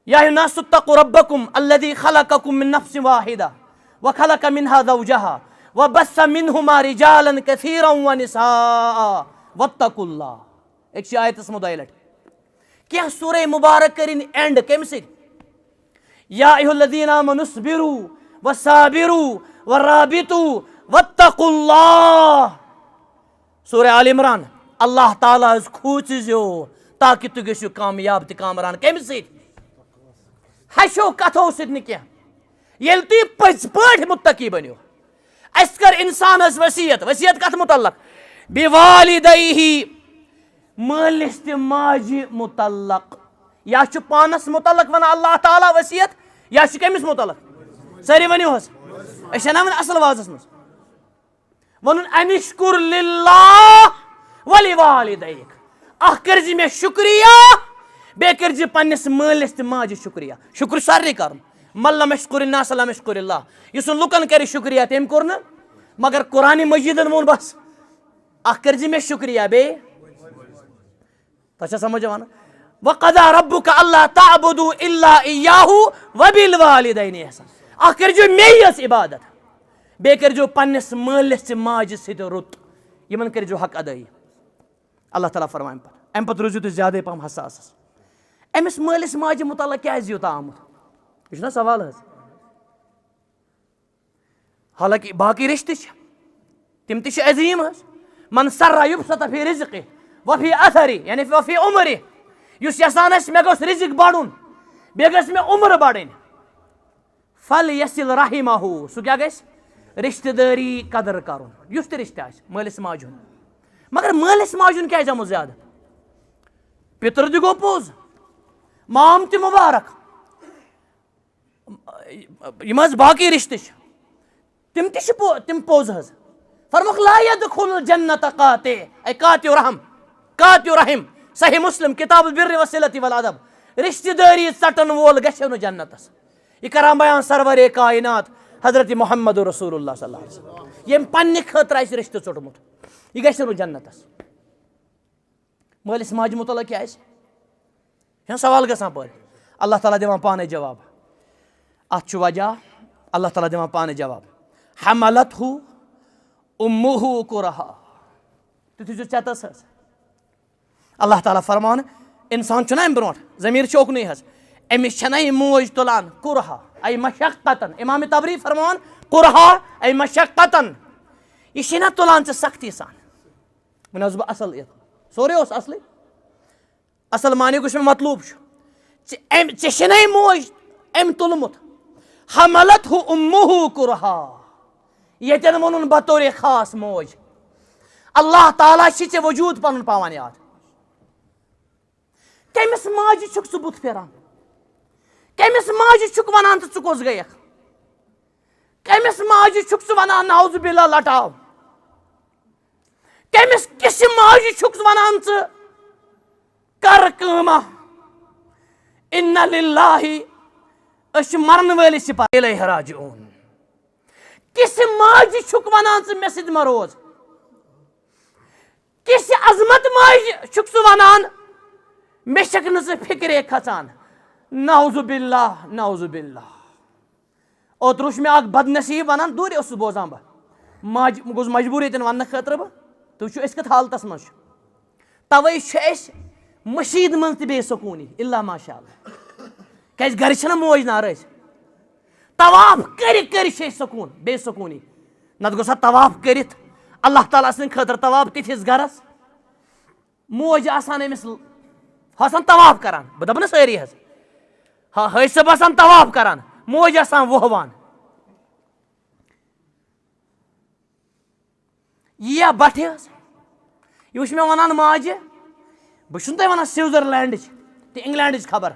[SPEAKER 1] یا ایھا الناس اتقوا ربکم الذی خلقکم من نفس واحدہ وخلق منها زوجها وبث منهما رجالا كثيرا ونساء واتقوا الله اکس آیتس مز دۄیہِ لٹہ کی سورہ مبارک کرن اینڈ کم سی یا ایھا الذین آمنوا اصبروا وصابروا ورابطوا واتقوا اللہ سورہ آل عمران اللہ تعالیٰ کھوژو تاکہ تھی گژھو کامیاب تہ کامران کم ست ہشو کتھو ست نہ کی یل تھی پز پٲٹھۍ متقی بنو اس کر انسانس وصیت کت متعلق بوالدیہ مالس تہ ماجہ متعلق یا چھ پانس متعلق ونان اللہ تعالیٰ وصیت یا چھ کمس متعلق ساری ونیو حس اس ون اصل وازس مز ون انشکر للہ ولوالدیک اخ کرزی میں شکریہ بے کرزی پنس مالس تہ ماجہ شکریہ شکر سارے کرن من لم یشکر الناس لم یشکر اللہ یس لکن کر شکریہ تم کور نا مگر قرآن مجیدن وون بس اخ کرزی میں شکریہ بے تہ سمجھ ون وقضى ربك الا تعبدوا الا اياه وبالوالدين احسانا اخ کرجو میس عبادت بے کرجو پنس مالس ماجہ ست رت یمن کرجو حق ادائی اللہ تعالیٰ فرمائن پہ ام پتہ روزو تھی زیادہ پہم حساس امس مالس ماجہ متعلق کیا یوت آمت یہ سوال حض حالانکہ باقی رشتہ تم تہ عظیم حض من سر یبسط فی رزقہ وفی اثرہ یعنی وفی عمرہ یس یسان مے گوس رزق بڑھن بے گھس مے عمر بڑھن فل یصل رحمہ سہ کیا گھس رشتہ داری قدر کرن یس تہ رشتہ آس مالس ماجہ مگر مالس ماجہ کیا آمت زیادہ پتر تہ گو پوز مام تہ مبارک یم باقی رشتہ تم تم پوز حض فرموک لا يدخل الجنت قاطع اے قاطع رحم صحیح مسلم کتاب البر والصلۃ والادب رشتہ داری ژٹن وول گژھِ نہٕ جنتس یہ کران بیان سرور کائنات حضرت محمد رسول اللہ صلی اللہ علیہ وسلم یم پنہ خاطر آسہِ رشتہ ژوٚٹمُت یہ گژھِ نہٕ جنتس مالس ماجہ متعلق کیا آسہِ سوال گژھان پٲدٕ اللہ تعالیٰ دِوان پانے جواب اتھ چھُ وجہ اللہ تعالیٰ دِوان پانے جواب حملتہ امہ کرہا تُہۍ تھٲیزیو ژٮ۪تس حظ اللہ تعالیٰ فرمان انسان چھُنہ امہِ برونٛٹھ ضمیٖر چھُ اوکنُے حظ أمِس چھَنہ یہِ موج تُلان کرہا اے مشقتن امام تبری فرمان کرہا اے مشقتن یہِ چھِنہ تُلان ژٕ سختی سان وۄنۍ اوسُس بہٕ اصل یتھ سورُے اوس اصلٕے اصل معنی گوٚژھ مےٚ مطلوب چھُ ژےٚ چھِنہ یہِ موج أمۍ تُلمُت حملتہ امہ کرہا ییٚتٮ۪ن ووٚنُن بطورِ خاص موج اللہ تعالیٰ چھی ژےٚ وجوٗد پنُن پاوان یاد کٔمِس ماجہِ چھُکھ ژٕ بُتھ پھیران کٔمِس ماجہِ چھُکھ ونان ژٕ کوٚس گٔیکھ کٔمِس ماجہِ چھُکھ ژٕ ونان نعوذ باللہ لٹاو کٔمِس کِسہِ ماجہِ چھُکھ ژٕ ونان ژٕ کر کٲمہ اِنَّ لِلّٰہِ أسۍ چھِ مرن وٲلِس سِپاہ اِلیہ راجعوٗن کِسہِ ماجہِ چھُکھ ونان ژٕ مےٚ سۭتۍ مہ روز کِسہِ عظمت ماجہِ چھُکھ ژٕ ونان مےٚ چھکھ نہٕ ژٕ فِکرے کھژان نعوذ باللہ نعوذ باللہ اوترٕ وُچھ مےٚ اکھ بدنصیٖب ونان دوٗرِ اوسُس بوزان بہٕ ماجہِ گوٚژھ مجبوٗر ییٚتٮ۪ن وننہٕ خٲطرٕ بہٕ تُہۍ وٕچھِو أسۍ کتھ حالتس منٛز چھُ توے چھُ اَسہِ مٔشیٖد منٛز تہِ بے سکوٗنی الا ماشاء اللہ کیازِ گرِ چھنہ موج ناراض طواف کٔرِتھ کٔرِتھ چھِ أسۍ سکوٗن بے سکوٗنی نتہٕ گوٚژھ ہا طواف کٔرِتھ اللہ تعالیٰ سٕنٛدِ خٲطرٕ طواف تِتھِس گرس موج آسان أمِس آسان طواف کران بہٕ دپہٕ نہٕ سٲری حظ ہا حٲج صٲب آسان طواف کران موج آسان وۄہوان یہِ بٹھِ حظ یہِ وٕچھ مےٚ ونان ماجہِ بہٕ چھُس نہٕ تۄہہِ ونان سوِٹزرلینڈٕچ تہٕ انگلینڈٕچ خبر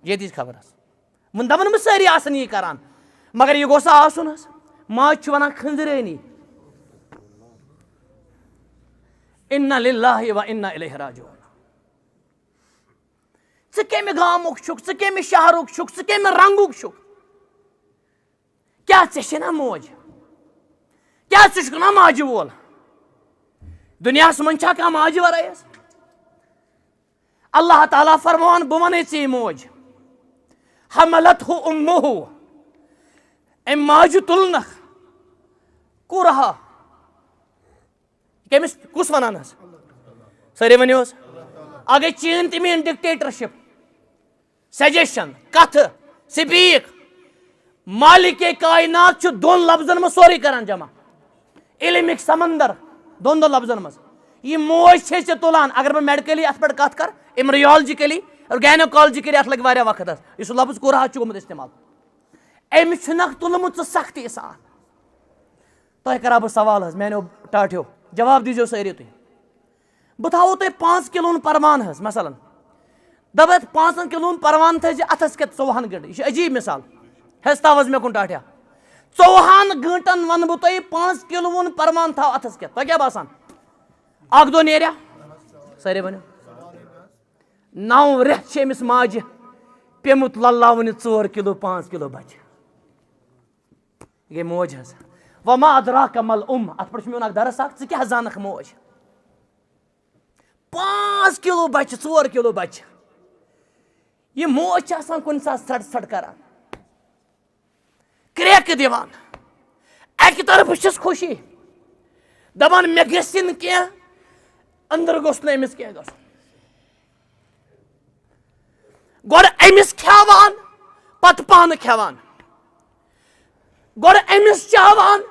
[SPEAKER 1] ییٚتِچ خبر حظ وۄنۍ دپان بہٕ سٲری آسان یی کران مگر یہِ گوٚژھ آسُن حظ ماجہِ چھُ ونان خٔنزرٲنی اِنَّ لِلّٰہِ وَإِنَّا إِلَيْهِ راجعوٗن ژٕ کمہِ گامُک چھُکھ ژٕ کمہِ شہرُک چھُکھ ژٕ کمہِ رنگُک چھُکھ کیٛاہ ژےٚ چھے نا موج کیٛاہ ژٕ چھُکھ نا ماجہِ وول دُنیاہس منٛز چھا کانٛہہ ماجہِ ورٲے حظ اللہ تعالیٰ فرمان بہٕ ونے ژےٚ یہِ موج حملتہ امہ أمۍ ماجہِ تُلنکھ کرہا کٔمِس کُس ونان حظ سٲری ؤنِو حظ اگر چٲنۍ تہِ میٲنۍ ڈکٹیٹرشپ سجیشن کتھٕ سپیٖک مالکے کائنات چھُ دۄن لفظن منٛز سورُے کران جمع علمِک سمندر دۄن لفظن منٛز یہِ موج چھے ژےٚ تُلان اگر بہٕ میڈکلی اتھ پٮ۪ٹھ کتھ کرٕ ایمبریولجِکلی گینوکالجِکلی اتھ لگہِ واریاہ وقت حظ یُس سُہ لفظ کرہا چھُ گوٚمُت استعمال أمِس چھُنکھ تُلمُت ژٕ سختی سان تۄہہِ کرا بہٕ سوال حظ میانیو ٹاٹھیو جواب دیٖزیو سٲری تُہۍ بہٕ تھاوو تۄہہِ 5 کِلوُن پروان حظ مثلاً دَپہٕ 5 کِلوُن پروان تھٲیزِ اَتھَس کٮ۪تھ 24 گٲنٛٹہٕ یہِ چھِ عجیٖب مِثال حظ تاو حظ مےٚ کُن ٹاٹھیا 24 گٲنٛٹن وَنہٕ بہٕ تۄہہِ 5 کِلوُن پروان تھاو اَتھَس کٮ۪تھ تۄہہِ کیٛاہ باسان اکھ دۄہ نیریا سٲری ؤنِو 9 رٮ۪تھ چھِ أمِس ماجہِ پیوٚمُت لَلاوٕنہِ 4 کِلوٗ 5 کِلوٗ بَچہِ یہِ گٔے موج حظ وما ادراکَ مل اَتھ پٮ۪ٹھ چھُ میون اکھ درس اکھ ژٕ کیٛاہ زانکھ موج 5 کِلوٗ بَچہِ 4 کِلوٗ بَچہِ یہِ موج چھِ آسان کُنہِ ساتہٕ ژھٹ ژھٹ کران کرٛیکہٕ دِوان اَکہِ طرفہٕ چھِس خوشی دَپان مےٚ گژھِ نہٕ کینٛہہ أنٛدرٕ گوٚژھ نہٕ أمِس کینٛہہ گژھُن گۄڈٕ أمِس کھیاوان پتہٕ پانہٕ کھیٚوان گۄڈٕ أمِس چاوان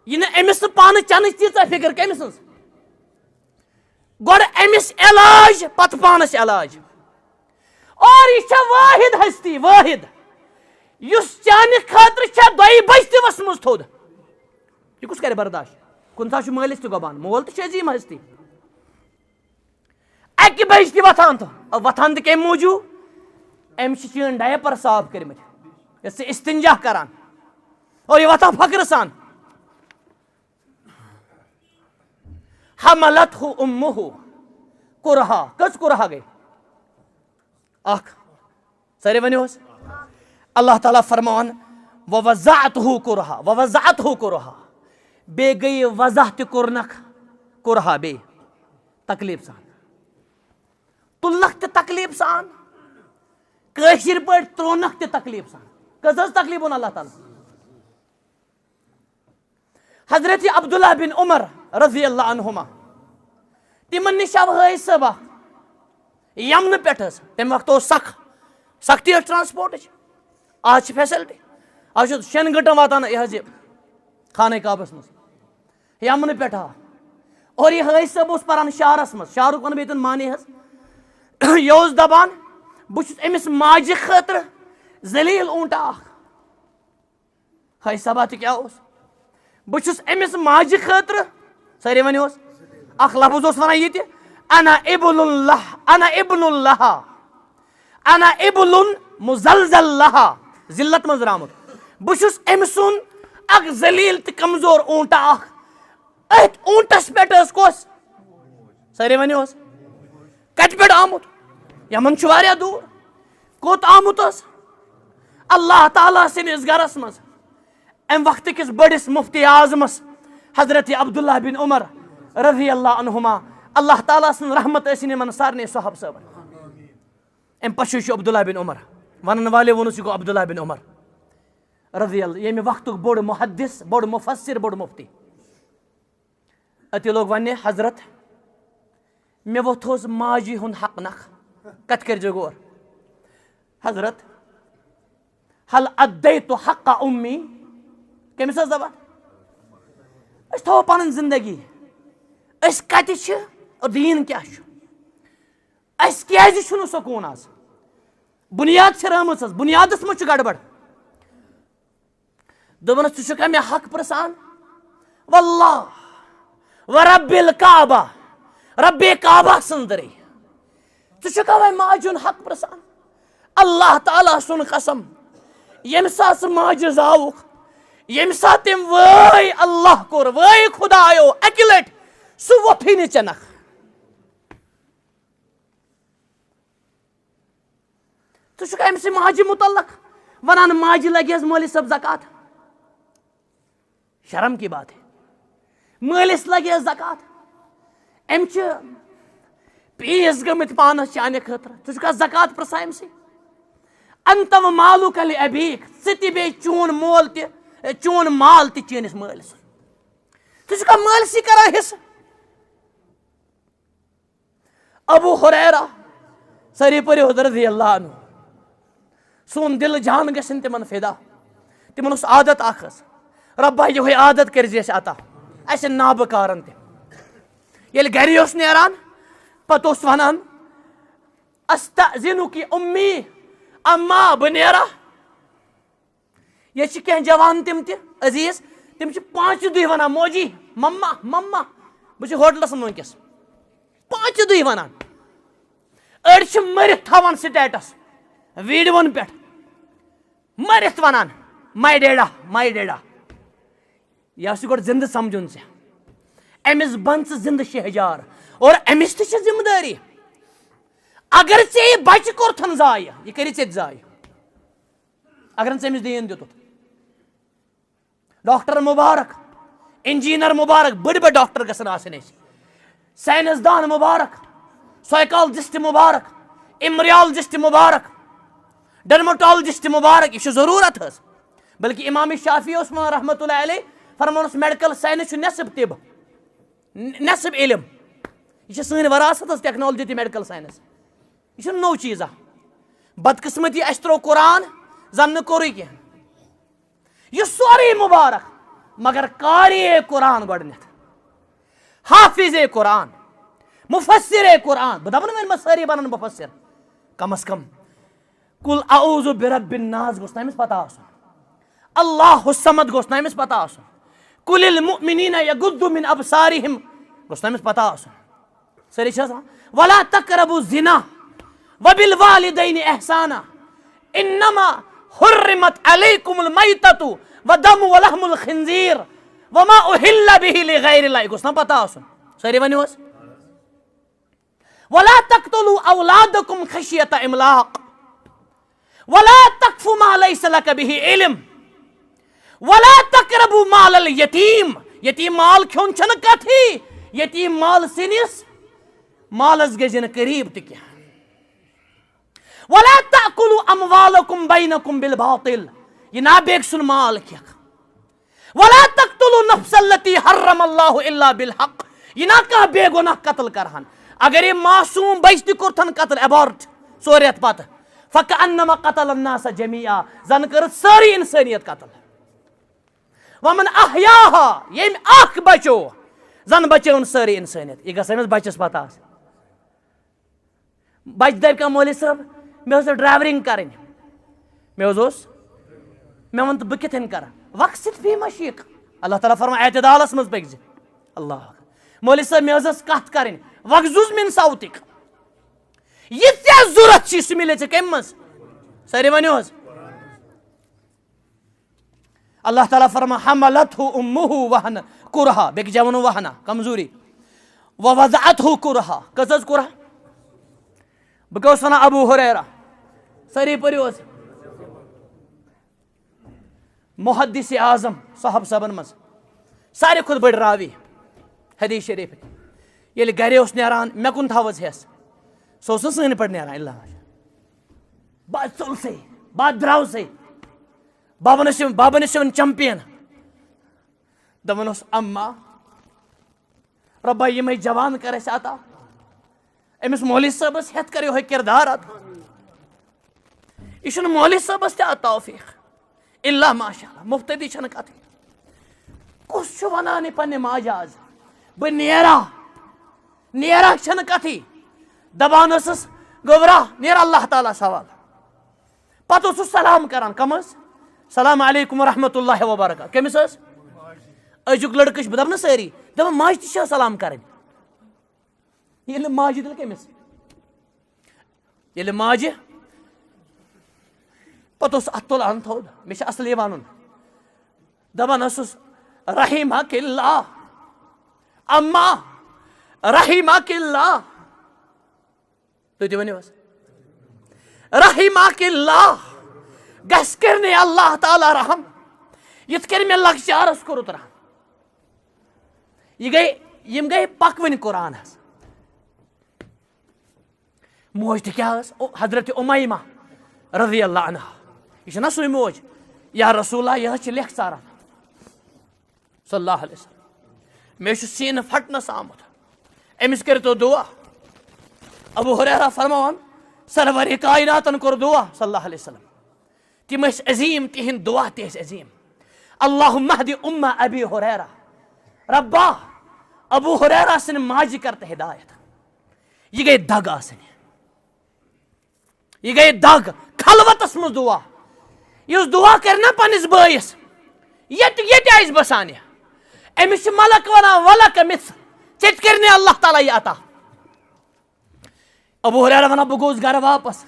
[SPEAKER 1] یہِ نہٕ أمِس نہٕ پانہٕ چٮ۪نٕچ تیٖژاہ فِکر کٔمۍ سٕنٛز گۄڈٕ أمِس علاج پتہٕ پانَس علاج اور یہِ چھےٚ وٲحِد ہستی وٲحِد یُس چانہِ خٲطرٕ چھےٚ 2 بجہِ تہِ ؤژھمٕژ تھوٚد یہِ کُس کرِ برداشت کُنہِ ساتہٕ چھُ مٲلِس تہِ گۄبان مول تہِ چھُ عظیٖم ہستی 1 بجہِ تہِ وۄتھان تہٕ وۄتھان تہِ کمہِ موٗجوٗب أمِس چھِ چٲنۍ ڈایپر صاف کٔرمٕتۍ یۄس ژٕ استنجا کران اور یہِ وۄتھان فخرٕ سان حملتہ امہ کُرہا کٔژ کُرہا گٔے اکھ سٲری ؤنِو حظ اللہ تعالیٰ فرمان ووضعتہ کُرہا ووضعتہ کُرہا بیٚیہِ گٔیہِ وضع تہِ کوٚرنکھ کُرہا بیٚیہِ تکلیٖف سان تُلنکھ تہِ تکلیٖف سان کٲشِر پٲٹھۍ ترٛونکھ تہِ تکلیٖف سان کٔژ حظ تکلیٖف اوٚن اللہ تعالیٰ حضرت عبداللہ بن عمر رضی اللہ عنہما تِمن نِش آو حٲج صٲب اکھ یمنہٕ پٮ۪ٹھ حظ تمہِ وقتہٕ اوس سختی ٲس ٹرانسپورٹٕچ آز چھِ فیسلٹی آز چھُ 6 گٲنٛٹن واتان یہِ حظ یہِ خانہ کعبس منٛز یمنہٕ پٮ۪ٹھ آو اور یہِ حٲج صٲب اوس پران شہرس منٛز شہرُک ونہٕ بہٕ ییٚتٮ۪ن معنی حظ یہِ اوس دپان بہٕ چھُس أمِس ماجہِ خٲطرٕ ذلیٖل اوٗنٛٹا اکھ حٲج صٲبا تہِ کیٛاہ اوس بہٕ چھُس أمِس ماجہِ خٲطرٕ سٲری ؤنِو حظ اکھ لفظ اوس ونان یہِ تہِ انا ابن لہا انا ابن مزلزل لہا ذلت منٛز درامُت بہٕ چھُس أمۍ سُنٛد اکھ ذلیٖل تہٕ کمزور اوٗنٛٹا اکھ أتھۍ اوٗنٛٹس پٮ۪ٹھ ٲس کۄس سٲری ؤنِو حظ کتہِ پٮ۪ٹھ آمُت یمن چھُ واریاہ دوٗر کوٚت آمُت ٲس اللہ تعالیٰ سٕنٛدِس گرس منٛز امہِ وقتہٕ کِس بٔڑِس مُفتی اعظمس حضرت عبداللہ بن عمر رضی اللہ عنہما اللہ تعالیٰ سٕنٛز رحمت ٲسِن یِمن سارنٕے صحابہٕ صٲبن امہِ پَشوٗ چھُ عبداللہ بن عمر ونن والیو ووٚنُس یہِ گوٚو عبداللہ بن عمر رضی اللہ ییٚمہِ وقتُک بوٚڑ محدث بوٚڑ مُفسر بوٚڑ مُفتی أتی لوگ وننہِ حضرت مےٚ ووٚتھ ماجہِ ہُنٛد حق نکھ کتھ کٔرۍزیو غور حضرت حل ادیتُ حق اُمی کٔمِس حظ دپان أسۍ تھاوو پنٕنۍ زندگی أسۍ کتہِ چھِ اور دیٖن کیٛاہ چھُ اَسہِ کیٛازِ چھُنہٕ سکوٗن آز بُنیاد چھِ رٲمٕژ حظ بُنیادس منٛز چھُ گڑبڑ دوٚپُنس ژٕ چھُکھا مےٚ حق پرژھان واللہ ورب الکعبہ ربِ کعبہ سٕنٛز دٔرے ژٕ چھُکھا وۄنۍ ماجہِ ہُنٛد حق پرژھان اللہ تعالیٰ سُنٛد قسم ییٚمہِ ساتہٕ ژٕ ماجہِ زاوُکھ ییٚمہِ ساتہٕ تٔمۍ وٲے اللہ کوٚر وٲے خۄدایو اکہِ لٹہِ سُہ ووٚتھُے نہٕ ژےٚ نکھ ژٕ چھُکھ أمۍ سٕے ماجہِ مُتعلق ونان ماجہِ لگہِ حظ مٲلِس صٲب زکات شرم کی بات ہے مٲلِس لگہِ حظ زکات أمۍ چھِ پیٖس گٔمٕتۍ پانس چانہِ خٲطرٕ ژٕ چھُکھا زکات پرژھان أمۍ سٕے انت و مالُک لِابیٖک ژٕ تہِ بیٚیہِ چون مول تہِ چون مال تہِ چٲنِس مٲلِس ژٕ چھُکھا مٲلسٕے کران حِصہٕ ابوٗ ہُریرہ سٲری پٔرِو حض رضی اللہ عنہ سون دِل جان گژھن تِمن فِدا تِمن اوس عادت اکھ حظ رۄبا یِہوے عادت کٔرزِ اَسہِ عطا اَسہِ نابٕکارن تہِ ییٚلہِ گرِ اوس نیران پتہٕ اوس ونان استأذنُکی اُمی اما بہٕ نیرا ییٚتہِ چھِ کینٛہہ جوان تِم تہِ عزیٖز تم 5 دۄہ ونان موجی مما مما بہٕ ہوٹلس منٛز ونکیٚس 5 دۄہ ونان أڑۍ چھِ مٔرِتھ تھاوان سٹیٹس ویڈیوون پٮ۪ٹھ مٔرِتھ ونان ماے ڈیڈا یہ آسہِ گۄڈٕ زندٕ سمجھُن ژےٚ أمِس بن ژٕ زندٕ شہجار اور أمِس تہِ چھِ ذمہٕ دٲری اگر ژےٚ یہِ بچہِ کوٚرتھن ضایہِ یہِ کٔری ژےٚ تہِ ضایہِ اگر نہٕ ژےٚ أمِس دیٖن دِتُتھ ڈاکٹر مبارک انجیٖنر مبارک بٔڑۍ ڈاکٹر گژھن آسٕنۍ أسۍ ساینس دان مبارک سایکالجسٹ مبارک ایمبریالجسٹ مبارک ڈرمٹالجسٹ مبارک یہ چھِ ضروٗرت حظ بلکہ امام شافی اوس ونان رحمتہ اللہ علیہ فرمانس میڈیکل ساینس چھُ نٮ۪صف طب نٮ۪صف علم یہ چھِ سٲنۍ وراثت حظ ٹیکنالوجی تہٕ میڈیکل ساینس یہ چھُنہٕ نوٚو چیٖزا بدقسمتی اَسہِ ترٛوو قرآن زن نہٕ کوٚرُے کینٛہہ یہ سورُے مبارک مگر قاری قرآن گۄڈنٮ۪تھ حافظ قرآن مفسر قرآن بہٕ دپہٕ نہٕ وۄنۍ ما سٲری بنن مفسر کم از کم کُل اعوذ برب الناس گوٚژھ نہٕ أمِس پتہ آسُن اللہ الصمد گوٚژھ نہٕ أمِس پتہ آسُن قل للمؤمنین یغضوا من ابصارہم گوٚژھ نہٕ أمِس پتہ آسُن سٲری چھِ آسان ولا تقربوا الزنا وبالوالدین احسانا انما حرمت علیکم المیتۃ والدم ولحم الخنزیر وما اہل به لغیر اللہ گوٚژھ نہ پتہ آسُن سٲری ؤنِو حظ ولا تقتلوا اولادکم خشیۃ املاق ولا تقف ما ليس لك به علم ولا تقربوا مال اليتيم یتیم مال کھیوٚن چھنہٕ کتھٕے یتیم مال سِنِس مالس گژھِ نہٕ قریٖب تہِ کینٛہہ ولا تأكلوا اموالكم بينكم بالباطل یہ نابیگ سُنٛد مال کھٮ۪کھ ولا تقتلوا النفس التي حرم الله الا بالحق یہ نہ کانٛہہ بے گۄناہ قتل کرہن اگر یہ معصوم بچہِ تہِ کوٚرتھن قتل ایبارٹ 4 رٮ۪تھ پتہٕ فکأنما قتل الناس جميعا زن کٔرٕتھ سٲرٕے انسٲنیت قتل ومن احیاها ییٚمۍ اکھ بچو زن بچٲوٕن سٲرٕے انسٲنیت یہ گژھِ أمِس بچس پتہ آسٕنۍ بچہِ دپہِ کانٛہہ مولوی صٲب مےٚ ٲس ڈرایورنگ کرٕنۍ مےٚ حظ اوس مےٚ ووٚن تہٕ بہٕ کِتھ کٔنۍ کرٕ وقصد فی مشیٖق اللہ تعالیٰ فرمان اعتدالس منٛز پٔکۍ زِ اللہ مولوی صٲب مےٚ حظ ٲس کتھ کرٕنۍ وغضض من صوتک یہ ژےٚ ضوٚرتھ چھُے سُہ مِلے ژےٚ کمہِ منٛز سٲری ؤنِو حظ اللہ تعالیٰ فرما حملتہ امہ وہن کرہا بیٚکہِ جایہِ ووٚنُن وہنا کمزوری ووضعتہ کرہا کٔژ حظ کرہا بہٕ کیٛاہ اوسُس ونان ابو ہریرہ سٲری پٔرِو حظ محدث اعظم صحابہ صٲبن منٛز ساروی کھۄتہٕ بٔڑۍ راوی حدیث شریٖف ییٚلہِ گرِ اوس نیران مےٚ کُن تھاو حظ ہٮ۪س سُہ اوس نہٕ سٲنۍ پٲٹھۍ نیران اللہ بہٕ ژوٚلسٕے بہٕ درٛاوسٕے بابن ٲسۍ یِوان چمپین دپان اوس اما رۄبا یِمے جوان کر اَسہِ عطا أمِس مولوی صٲبس ہٮ۪تھ کر یِہوے کردار عطا یہِ چھُنہٕ مولوی صٲبس تہِ عطا توفیٖق الا ماشاء اللہ مفتدی چھنہٕ کتھٕے کُس چھُ ونان یہِ پننہِ ماجہِ آز بہٕ نیرا چھنہٕ کتھٕے دپان ٲسٕس گوٚبرا نیر اللہ تعالیٰ سوال پتہٕ اوسُس سلام کران کم حظ السلام علیکم ورحمۃ اللہ وبرکاتہ کٔمِس حظ أزیُک لڑکہٕ چھُ بہٕ دپہٕ نہٕ سٲری دپان ماجہِ تہِ چھا سلام کرٕنۍ ییٚلہِ نہٕ ماجہِ تیٚلہِ کٔمِس ییٚلہِ ماجہِ پتہٕ اوس اتھ تُلان تھوٚد مےٚ چھُ اصلی ونُن دپان اوسُس رحمک اللہ اما رحمک اللہ تُہۍ تہِ ؤنِو حظ رحمک اللہ گژھِ کٔرنٕے اللہ تعالیٰ رحم یِتھ کٔنۍ مےٚ لۄکچارس کوٚرُتھ رحم یِم گٔے پکوٕنۍ قرآن حظ موج تہِ کیٛاہ ٲس حضرت اُمیمہ رضی اللہ عنہا یہِ چھےٚ نا سُے موج یا رسول اللہ یہِ حظ چھِ لیکھٕ ژاران صلی اللہ علیہ وسلم مےٚ چھُ سیٖنہٕ پھٹنس آمُت أمِس کٔرۍتو دُعا ابو ہریرہ فرماوان سرور کائناتن کوٚر دُعا صلی اللہ علیہ وسلم تِم ٲسۍ عظیٖم تِہنٛدۍ دُعا تہِ ٲسۍ عظیٖم اللہُمہ اہدِ اُمہ ابی ہریرہ ربا ابو ہریرہ سٕنٛدِ ماجہِ کر تہٕ ہدایت یہِ گٔے دگ آسٕنۍ یہِ گٔے دگ خلوتس منٛز دُعا یُس دُعا کرِ نا پننِس بٲیِس یہ آئیس بسانہ امس ملک ونان ولک مس ٹھیک کرنے اللہ تعالیٰ یہ عطا ابو ہریرہ ونان بہ گوس گھر واپس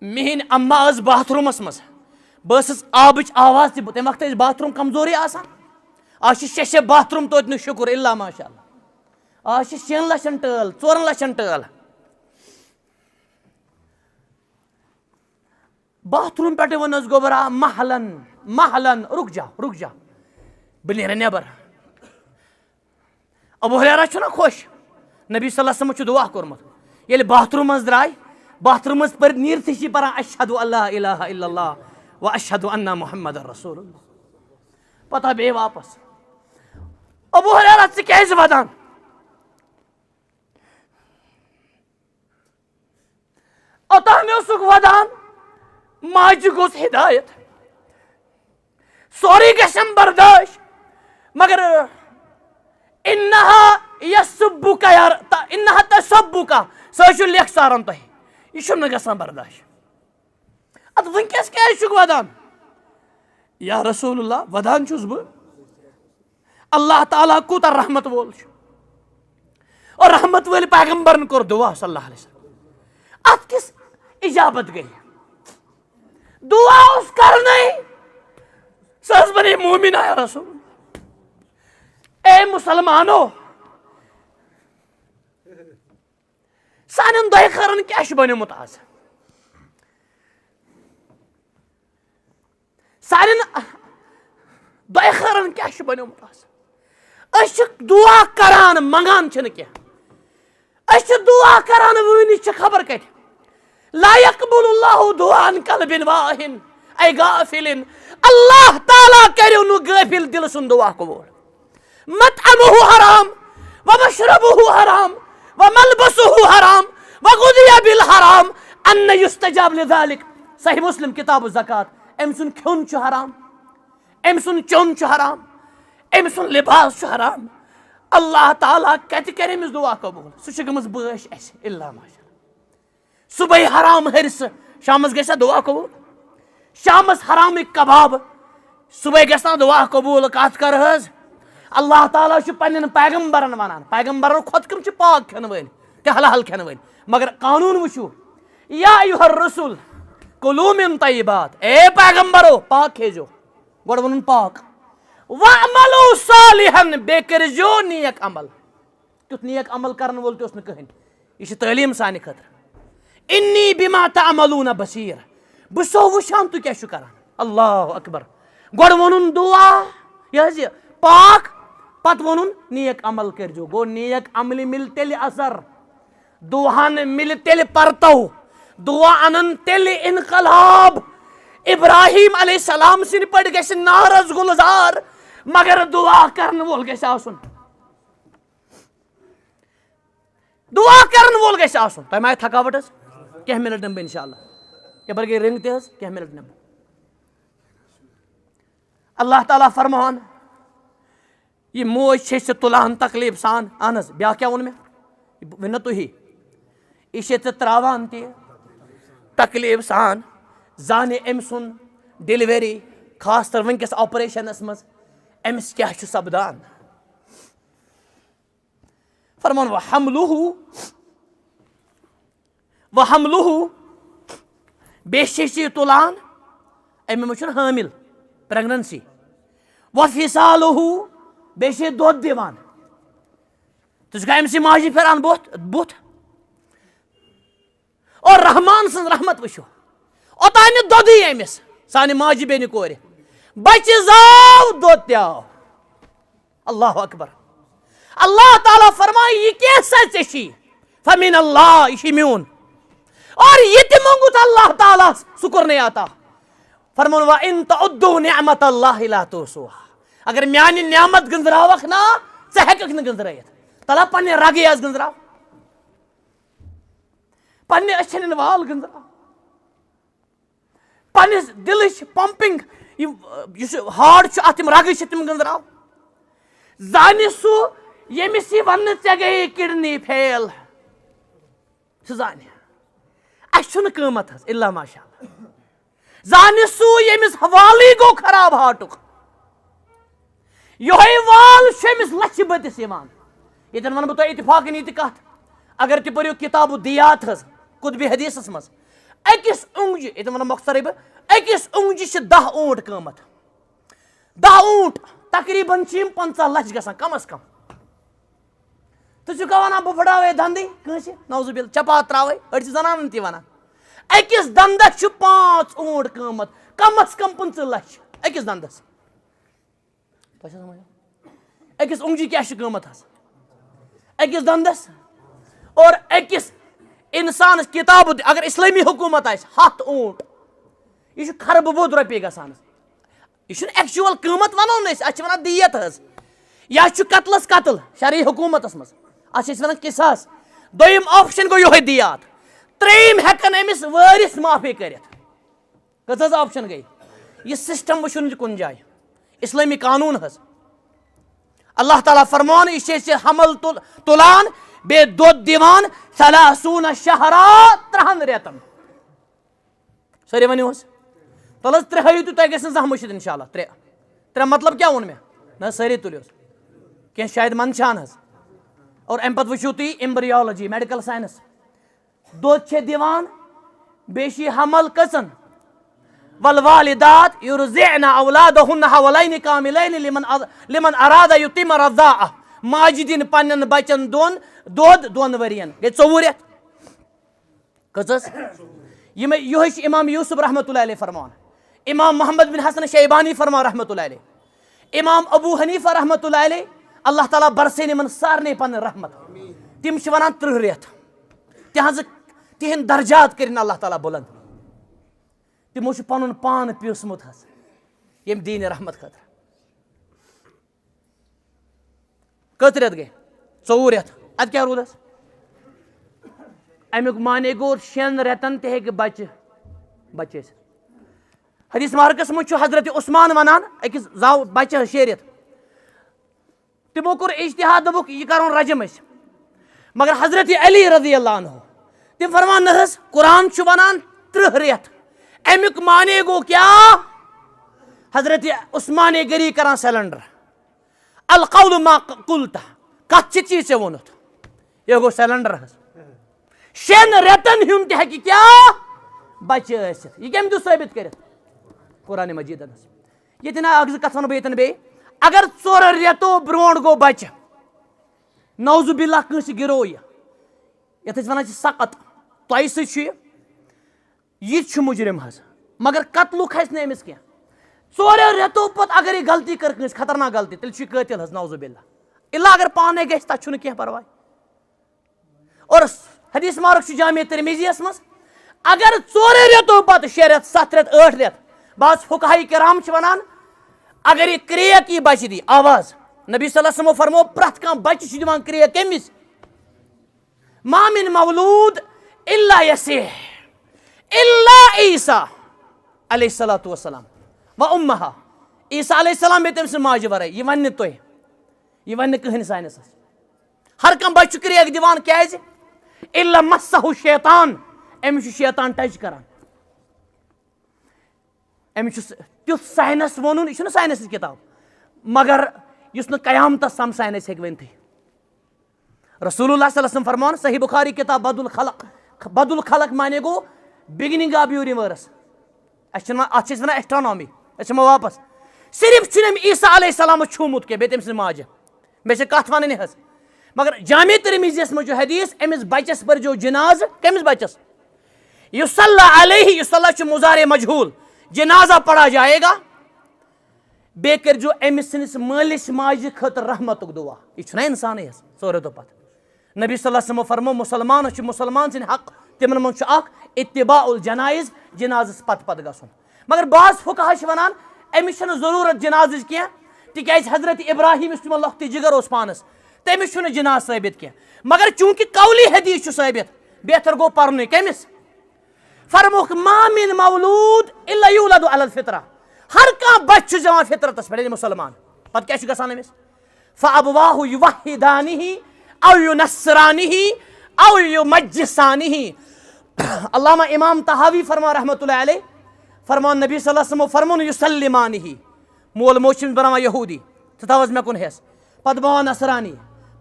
[SPEAKER 1] میٛٲنۍ اما ٲس باتھ روٗمس منٛز بہٕ ٲسٕس آبٕچ آواز تہِ تمہِ وقتہٕ ٲسۍ باتھ روٗم کمزورٕے آسان آز چھِ 6 باتھ روٗم توتہِ نہٕ شُکُر اِلا ماشاء اللہ آز چھِ 6 لچھن ٹٲل 4 لچھن ٹٲل باتھ روٗم پٮ۪ٹھٕ ووٚنُس گوٚبرا محلن رُک جا بہٕ نیرٕ نٮ۪بر ابو ہریرہ چھُنہ خۄش نبی صلی اللہ علیہ وسلم چھُ دُعا کوٚرمُت ییٚلہِ باتھ روٗم منٛز درٛاے باتھ روٗم منٛز پٔرۍ نیٖرتھٕے چھِ پران اشہدُ اللہ الہ الا اللہ و اشہدُ انہ محمد رسول اللہ پتہٕ آو بیٚیہِ واپس ابو ہریرہ ژٕ کیٛازِ ودان اوٚتام اوسُکھ ودان ماجہِ گوٚژھ ہدایت سورُے گژھٮ۪م برداش مگر انہا تسبُکا سُہ چھُ لیکھ ساران تۄہہِ یہ چھُنہٕ گژھان برداش ادٕ وٕنکٮ۪س کیٛازِ چھُکھ ودان یا رسول اللہ ودان چھُس بہٕ اللہ تعالیٰ کوٗتاہ رحمت وول چھُ اور رحمت وٲلۍ پیغمبرن کوٚر دُعا صلی اللہ علیہ وسلم اتھ کِس اجابت گٔے دعا اوس کرنے سۄ ٲس بنے مومنہ یا رسول اے مسلمانو سانٮ۪ن دۄیہِ خٲرن کیٛاہ چھُ بنیومُت آز سانٮ۪ن دۄیہِ خٲرن کیٛاہ چھُ بنیومُت آز أسۍ چھِ دعا کران منگان چھِنہٕ کینٛہہ أسۍ چھِ دعا کران وٲنِتھ چھِ خبر کتہِ لا یقبل اللہ دعاء عن قلب واہن اے غافل اللہ تعالیٰ کٔرِو نہٕ غٲفِل دِلہٕ سُنٛد دعا قبوٗل مطعمہ حرام ومشربہ حرام وملبسہ حرام وغذی بالحرام ان یستجاب لذلک صحیح مسلم کتاب الزکات أمۍ سُنٛد کھیوٚن چھُ حرام أمۍ سُنٛد چیوٚن چھُ حرام أمۍ سُنٛد لباس چھُ حرام اللہ تعالیٰ کتہِ کرِ أمِس دعا قبوٗل سُہ چھِ گٔمٕژ بٲش اَسہِ الا ماشاء اللہ صبحٲے حرام ہرسہٕ شامس گژھِ دعا قبوٗل شامس حرامٕکۍ کباب صبحٲے گژھِ نا دعا قبوٗل کتھ کر حظ اللہ تعالیٰ چھُ پننٮ۪ن پیغمبرن ونان پیغمبرن کھۄتہٕ کم چھِ پاک کھٮ۪نہٕ وٲلۍ تہِ حلال کھٮ۪نہٕ وٲلۍ مگر قانوٗن وٕچھِو یا ایُہا الرسول کُلوٗ من طیبات اے پیغمبرو پاک کھیزیو گۄڈٕ ووٚنُن پاک وعملوا صالحا بیٚیہِ کٔرزیو نیک عمل تیُتھ نیک عمل کرن وول تہِ اوس نہٕ کٕہٕنۍ یہِ چھِ تعلیٖم سانہِ خٲطرٕ انی بما تعملون بصیر بہٕ چھُسو وٕچھان تُہۍ کیٛاہ چھِو کران اللہ اکبر گۄڈٕ ووٚنُن دعا یہِ حظ یہِ پاک پتہٕ ووٚنُن نیک عمل کٔرزیو گوٚو نیک عملہِ مِلہِ تیٚلہِ اثر دُعاہن مِلہِ تیٚلہِ پرتو دعا انن تیٚلہِ انقلاب ابراہیم علیہ السلام سٕنٛدۍ پٲٹھۍ گژھِ نارس گُلزار مگر دعا کرن وول گژھِ آسُن دعا کرن وول گژھِ آسُن تۄہہِ ما آیہِ تھکاوٹ حظ کینٛہہ مِنٹ نِمہٕ بہٕ انشاء اللہ یپٲرۍ گٔے رنٛگ تہِ حظ کینٛہہ مِنٹ نِمہٕ بہٕ اللہ تعالیٰ فرمان یہ موج چھے ژےٚ تُلان تکلیٖف سان اہن حظ بیٛاکھ کیٛاہ ووٚن مےٚ ؤنِو تُہی یہِ چھے ژےٚ ترٛاوان تہِ تکلیٖف سان زانہِ أمۍ سُنٛد ڈیلؤری خاص کر وٕنکٮ۪س آپریشنس منٛز أمِس کیٛاہ چھُ سپدان فرمان وحملُہ بیٚیہِ چھے ژےٚ یہِ تُلان أمۍ منٛز چھُنہٕ حٲمِل پریگننسی وفصالُہ بیٚیہِ چھے دۄد دِوان ژٕ چھُکھا أمسٕے ماجہِ پھِران بُتھ اور رحمان سٕنٛز رحمت وٕچھِو اوٚتانۍ نہٕ دۄدٕے أمِس سانہِ ماجہِ بیٚنہِ کورِ بچہِ زاو دۄد تہِ آو اللہ اکبر اللہ تعالیٰ فرمایہِ یہِ کیٛاہ سا ژےٚ چھی فمن اللہ یہِ چھُے میون اور یہِ تہِ موٚنگُتھ اللہ تعالیٰ سُہ کوٚرنَے عطا فرمون وَإِن تَعُدُّوا نِعمَتَ اللہِ لَا تُحْصُوہا اگر میانہِ نعمت گنٛزراوکھ نا ژٕ ہیٚککھ نہٕ گنٛزرٲیِتھ تلہ پننہِ رگہٕ آز گنٛزراو پننہِ أچھن ہٕنٛدۍ وال گنٛزراو پننِس دِلٕچ پمپنگ یُس ہارٹ چھُ اتھ یِم رگہٕ چھِ تِم گنٛزراو زانہِ سُہ ییٚمِس یہِ وننہٕ ژےٚ گٔیے کڈنی فیل سُہ زانہِ اسہِ چھُنہٕ قۭمت حظ الا ماشاء اللہ زانہِ سُہ ییٚمِس حوالٕے گوٚو خراب ہارٹُک یہ وال أمس لچھ بتس یتن ون بہ اتفاقن یہ کت اگر تہ پریو کتاب الدیات حظ قطبی حدیثس مز اکس اونگجہ یہ ون مختصر بہ اکس اونگجہ 10 اونٹ قیمت 10 اونٹ تقریباً 15 لچھ گژھان کم از کم تھی ونان بہ پھڑاوے دندے کنس نوز بل چپات تراوے أڑ زنان تہ ونان اکس دندس 5 اونٹ قیمت کم از کم 15 لچھ اکس دندس اکس اونگجہ کیا قیمت حظ اکس دندس اور اکس انسان کتاب اگر اسلامی حکومت آس 7 اونٹ یہ خرب بود رۄپیہِ گژھان یہ ایکچوئل قیمت ونو اتھ ونان دیت حظ یا قتلس قتل شرعی حکومتس مز اتھ ونان قصاص دویم آپشن گو یہ دیات تریم ہیکن امس وارث معافی کرت کٔژ آپشن گئی یہ سسٹم وچھن کن جائے اسلامی قانون حظ اللہ تعالیٰ فرمان یہ حمل تلان بے دود دیوان 30 شہرا 3 ریتن ساری ونیو حظ تل حظ 3 ہیو تہ گژھِ نہٕ زانٛہہ مٔشِد انشاء اللہ 3 مطلب کیا ووٚن مےٚ نہ سٲری تُلِو کینٛہہ شاید منٛدچھان حظ اور امہِ پتہٕ وٕچھِو تُہۍ ایمبریالوجی میڈیکل ساینس دۄد چھِ دِوان بیٚیہِ چھِ یہِ حمل کٔژن والوالدات يرضعن اولادهن حولين كاملين لمن اراد يتم الرضاعه ماجہِ دِنۍ پننٮ۪ن بچن دۄد 2 ؤرین گٔے 4 رٮ۪تھ کٔژ یِہوٚے چھِ امام یوسف رحمۃ اللہ علیہ فرمان امام محمد بن حسن شیبانی فرمان رحمۃ اللہ علیہ امام ابو حنیفہ رحمۃ اللہ علیہ اللہ تعالیٰ برسن یِمن سارنٕے پنٕنۍ رحمت تِم چھِ ونان 30 رٮ۪تھ تِہنٛدۍ درجات کٔرِنۍ اللہ تعالیٰ بُلند تمو پن پان پیوسمت حظ یم دین رحمت خاطر کت رٮ۪تھ گٔے 4 رٮ۪تھ اد کیا روٗد حظ امیُک معنی گوٚو 6 رٮ۪تن تہِ ہیٚکہِ بچہِ ٲسِتھ حدیث مبارکس منٛز چھُ حضرت عثمان ونان أکِس زاو بچہِ حظ 6 رٮ۪تھ تمو کوٚر اجتہاد دوٚپُکھ یہِ کرون رجم أسۍ مگر حضرت علی رضی اللہ عنہ تِم فرمان نہ حظ قرآن چھُ ونان 30 رٮ۪تھ امیُک معنی گوٚو کیا حضرت عثمان گری کران سیلنڈر القول ما قلت کتھ چھِ ژےٚ ووٚنُتھ یہ گوٚو سیلنڈر حظ 6 رٮ۪تن ہُنٛد تہِ ہیٚکہِ کیا بچہِ ٲسِتھ یہ کٔمۍ دیُت ثٲبت کٔرِتھ قرآن مجیدن حظ ییٚتٮ۪ن اکھ زٕ کتھ ونہٕ بہٕ ییٚتٮ۪ن بیٚیہِ اگر 4 رٮ۪تو برونٛٹھ گوٚو بچہِ نوزُ باللہ کٲنٛسہِ گِرو یتھ أسۍ ونان چھِ سقط تۄہہِ سۭتۍ چھُ یہ چھُ مجرم حظ مگر قتلُک کھسہِ نہٕ أمِس کینٛہہ 4 رٮ۪تو پتہٕ اگر یہِ غلطی کٔر کٲنٛسہِ خطرناک غلطی تیٚلہِ چھُ یہِ قٲتِل حظ نوزُ باللہ الا اگر پانے گژھِ تتھ چھُنہٕ کینٛہہ پرواے اور حدیث مبارک چھُ جامع ترمیزیَس منٛز اگر 4 رٮ۪تو پتہٕ 6 رٮ۪تھ 7 رٮ۪تھ 8 رٮ۪تھ بعض فقہاء کرام چھِ ونان اگر یہِ کرٛیک یی بچہِ دی آواز نبی صلی اللہ علیہ وسلمو فرمو پرٛٮ۪تھ کانٛہہ بچہِ چھُ دِوان کرٛیک کمہِ وِزِ ما من مولود الا یصیح الا عیسیٰ علیہ الصلوۃ والسلام و امہا عیسیٰ علیہ السلام بیٚیہِ تٔمۍ سٕنٛز ماجہِ ورٲے یہِ ونہِ نہٕ تُہۍ یہِ ونہِ نہٕ کٕہٕنۍ ساینسس ہر کانٛہہ بچہِ چھُ کرٛیک دِوان کیازِ الا مسہ شیطان أمِس چھُ شیطان ٹچ کران أمِس چھُ تیُتھ ساینس وونُن یہِ چھُنہٕ ساینسٕچ کِتاب مگر یُس نہٕ قیامتس تام ساینس ہیٚکہِ ؤنتھٕے رسول اللہ صلی اللہ علیہ وسلم فرمان صحیح بخاری کتاب بدُ الخلق معنی گوٚو بِگننگ آف یوٗنِوٲرٕس اتھ چھِ أسۍ ونان ایسٹرانامی أسۍ یِمو واپس صرف چھُنہٕ أمۍ عیسیٰ علیہ السلامس چھوٗمُت کینٛہہ بیٚیہِ تٔمۍ سٕنٛز ماجہِ مےٚ چھِ کتھ ونٕنۍ حظ مگر جامع ترمیزیَس منٛز چھُ حدیث أمِس بچس پٔرزیٚو جنازٕ کٔمِس بچس یُصلی علیہ یُصلی چھُ مُضارع مجہوٗل جنازہ پڑھا جائے گا بیٚیہِ کٔرزیٚو أمِس سٕنٛدِس مٲلِس ماجہِ خٲطرٕ رحمتُک دُعا یہِ چھُنہ انسانٕے حظ 4 رٮ۪تو پتہٕ نبی صلی اللہ علیہ وسلمو فرمو مُسلمانس چھُ مُسلمان سٕنٛدۍ حق تِمن منٛز چھُ اکھ اتباع الجنائز جنازس پتہٕ گژھُن مگر بعض فقہاء چھِ ونان أمِس چھنہٕ ضروٗرت جنازٕچ کینٛہہ تِکیازِ حضرت ابراہیم یُس تِمن لۄکٹُے جگر اوس پانس تٔمِس چھُنہٕ جناز ثٲبت کینٛہہ مگر چوٗنٛکہِ قولی حدیث چھُ ثٲبت بہتر گوٚو پرنُے کٔمِس فرموکھ ما من مولود الا یولد علی الفطرہ ہر کانٛہہ بچہِ چھُ زٮ۪وان فطرتس پٮ۪ٹھ یعنی مُسلمان پتہٕ کیاہ چھُ گژھان أمِس فابواہ یوحدانہ او ینصرانہ او یمجسانہ علامہ امام طحاوی فرمان رحمۃ اللہ علیہ فرمان نبی صلی اللہ علیہ وسلم فرمون یسلمانہ مول موج چھِ أمِس بناوان یہوٗدی تھاوس مے کن ہیس پتہ بناوان نصرانی